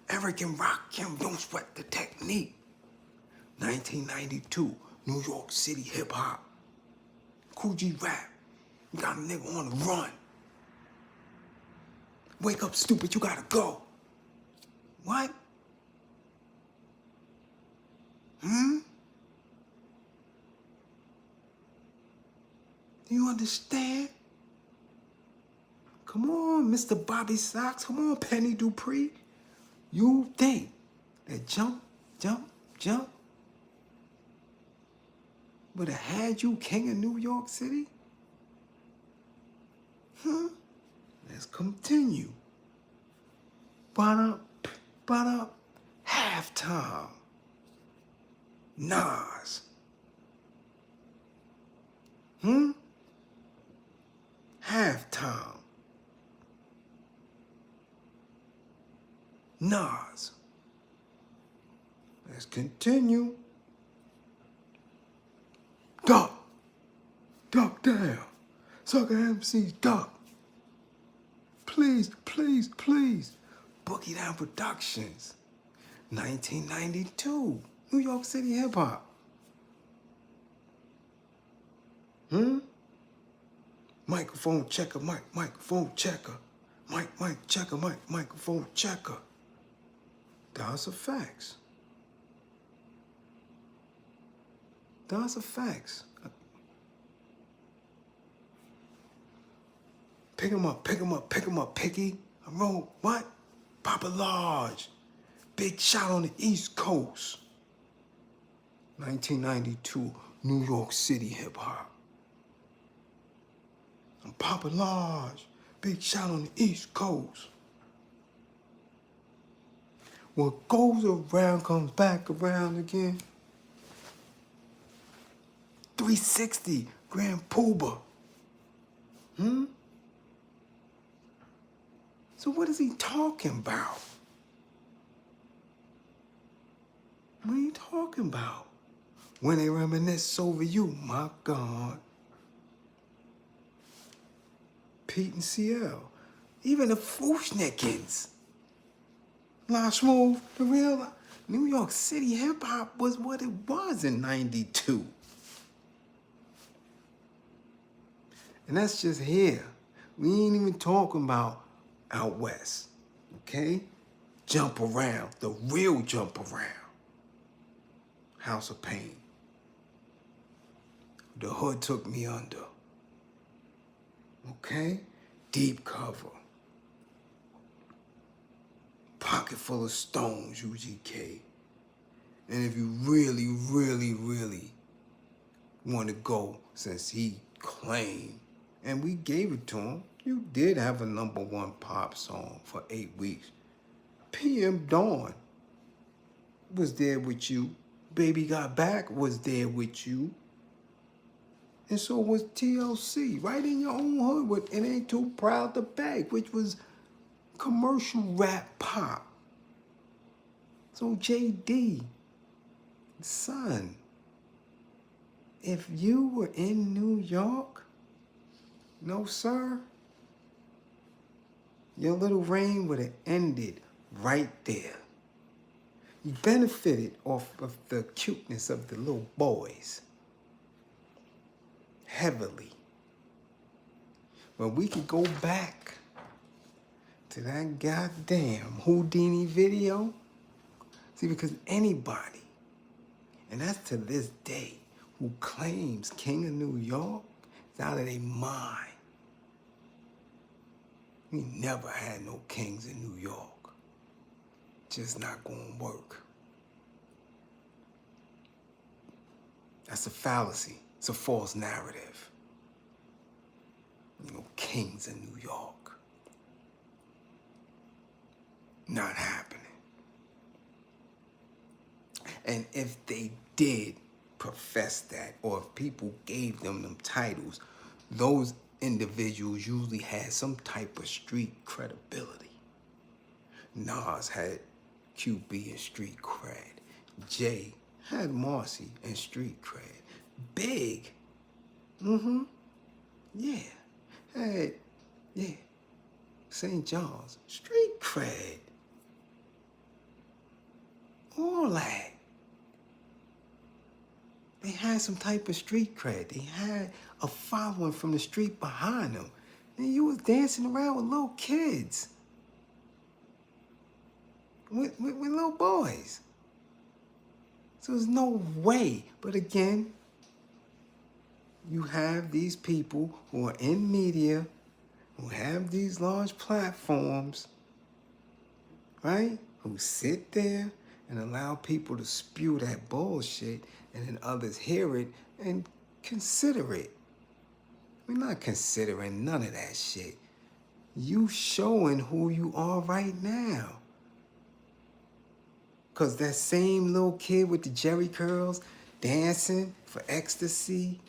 Eric and Rakim, Don't Sweat the Technique. 1992, New York City hip hop. Cool G Rap, you got a nigga on the run. Wake up, stupid, you gotta go. What? Do you understand? Come on, Mr. Bobby Socks. Come on, Penny Dupree. You think that jump would have had you king of New York City? Let's continue. But up, halftime. Nas. Halftime. Nas. Let's continue. Duck down. Sucker MCs, duck. Please. Boogie Down Productions. 1992. New York City hip hop. Microphone checker, microphone checker. Mic checker, microphone checker. Those are facts. Those are facts. Pick 'em up, Picky. I wrote, what? Papa Large. Big shot on the East Coast. 1992, New York City hip hop. I'm Papa Large. Big shot on the East Coast. What goes around comes back around again. 360, Grand Pooba. So what is he talking about? What are you talking about? When they reminisce over you, my God. Pete and CL. Even the Fushnikins. La Smooth, the real New York City hip hop was what it was in 92. And that's just here. We ain't even talking about out west, okay? Jump around, the real jump around. House of Pain. The Hood Took Me Under. Okay? Deep Cover. Pocket Full of Stones, UGK. And if you really want to go, since he claimed, and we gave it to him, you did have a #1 pop song for 8 weeks. PM Dawn was there with you. Baby Got Back was there with you. And so was TLC, right in your own hood with It Ain't Too Proud to Beg, which was commercial rap pop. So JD, son, if you were in New York, no sir, your little reign would have ended right there. You benefited off of the cuteness of the little boys. Heavily. But we could go back to that goddamn Houdini video. See, because anybody, and that's to this day, who claims King of New York is out of their mind. We never had no kings in New York. Just not gonna work. That's a fallacy. It's a false narrative. You know, kings in New York. Not happening. And if they did profess that, or if people gave them titles, those individuals usually had some type of street credibility. Nas had QB and street cred. Jay had Marcy and street cred. Big, yeah, had, yeah, St. John's, street cred. All that. They had some type of street cred. They had a following from the street behind them. And you was dancing around with little kids. With little boys. So there's no way. But again, you have these people who are in media, who have these large platforms, right? Who sit there and allow people to spew that bullshit, and then others hear it and consider it. We're not considering none of that shit. You showing who you are right now. Because that same little kid with the jerry curls dancing for ecstasy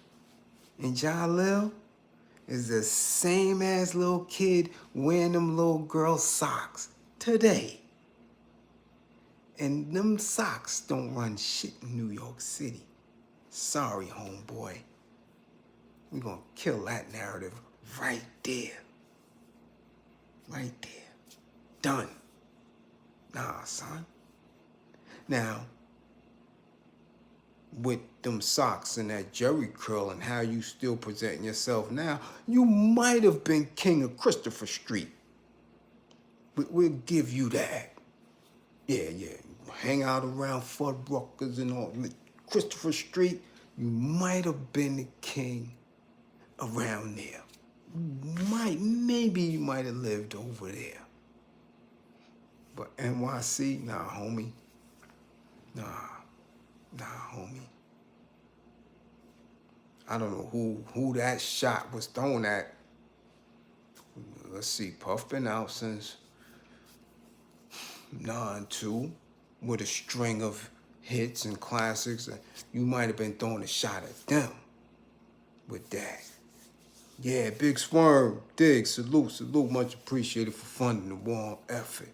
in Jalil is the same ass little kid wearing them little girl socks today. And them socks don't run shit in New York City. Sorry, homeboy. We're gonna kill that narrative right there. Right there. Done. Nah, son. Now, with them socks and that jerry curl and how you still presenting yourself now, you might have been king of Christopher Street. We'll give you that. Yeah. Hang out around Fuddruckers and all. Christopher Street, you might have been the king around there. Maybe you might have lived over there. But NYC, nah, homie. Nah, homie. I don't know who that shot was thrown at. Let's see, Puff been out since 9-2 with a string of hits and classics. You might have been throwing a shot at them with that. Yeah, Big Swerve, dig, salute, much appreciated for funding the war effort.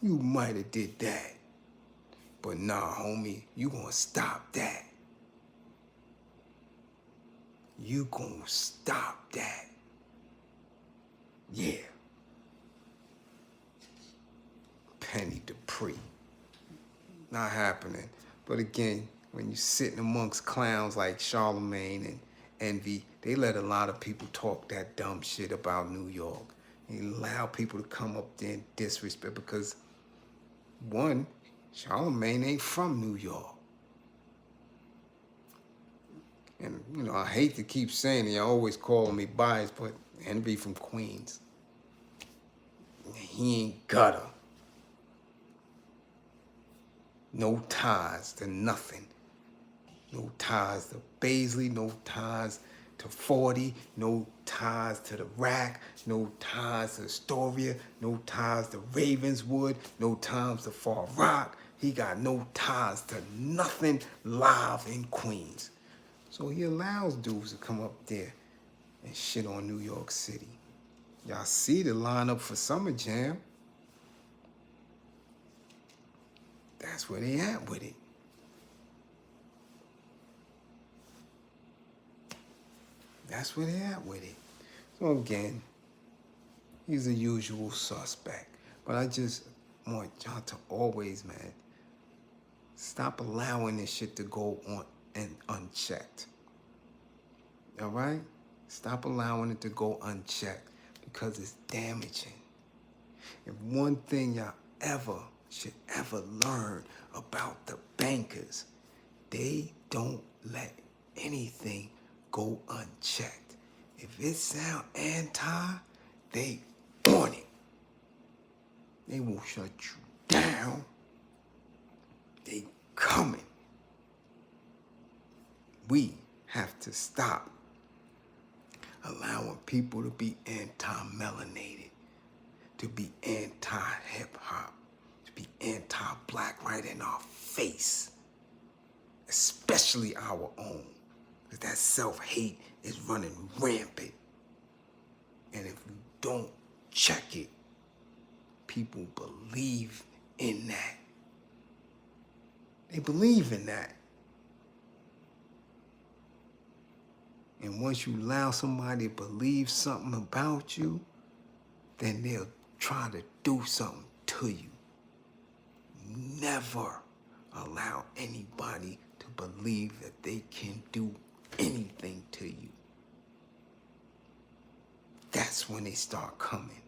You might have did that. But nah, homie, you gonna stop that. You gonna stop that. Yeah. Penny Dupree. Not happening. But again, when you're sitting amongst clowns like Charlemagne and Envy, they let a lot of people talk that dumb shit about New York. They allow people to come up there and disrespect because, one, Charlemagne ain't from New York. And, you know, I hate to keep saying it. You're always calling me biased, but Envy from Queens. He ain't gutter. No ties to nothing. No ties to Baisley, no ties to 40, no ties to the Rack, no ties to Astoria, no ties to Ravenswood, no ties to Far Rock. He got no ties to nothing live in Queens. So he allows dudes to come up there and shit on New York City. Y'all see the lineup for Summer Jam. That's where they at with it. That's where they at with it. So again, he's the usual suspect. But I just want y'all to always, man, stop allowing this shit to go on and unchecked. All right? Stop allowing it to go unchecked because it's damaging. If one thing y'all ever should ever learn about the bankers, they don't let anything go unchecked. If it sound anti, they on it. They will shut you down. They coming. We have to stop allowing people to be anti-melanated, to be anti-hip-hop, to be anti-black right in our face, especially our own, because that self-hate is running rampant. And if you don't check it, people believe in that. They believe in that. And once you allow somebody to believe something about you, then they'll try to do something to you. Never allow anybody to believe that they can do anything to you. That's when they start coming.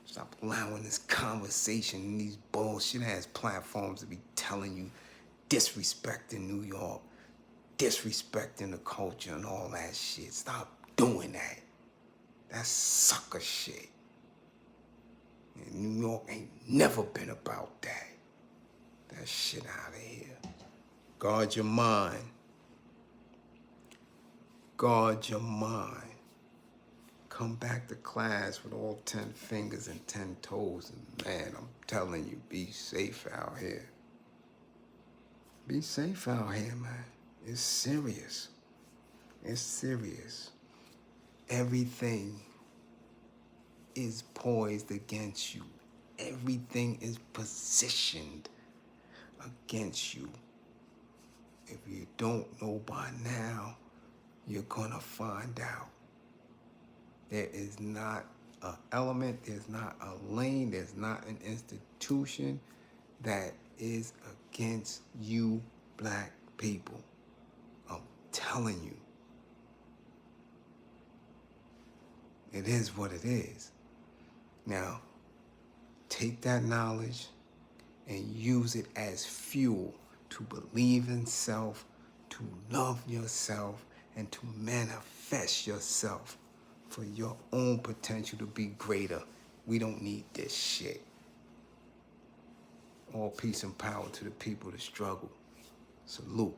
Stop allowing this conversation and these bullshit-ass platforms to be telling you disrespecting New York, disrespecting the culture and all that shit. Stop doing that. That's sucker shit. And New York ain't never been about that. That shit out of here. Guard your mind. Guard your mind. Come back to class with all 10 fingers and 10 toes. And man, I'm telling you, be safe out here. Be safe out here, man. It's serious. It's serious. Everything is poised against you. Everything is positioned against you. If you don't know by now, you're gonna find out. There is not an element, there's not a lane, there's not an institution that is against you, black people. I'm telling you. It is what it is. Now, take that knowledge and use it as fuel to believe in self, to love yourself, and to manifest yourself for your own potential to be greater. We don't need this shit. All peace and power to the people that struggle. Salute.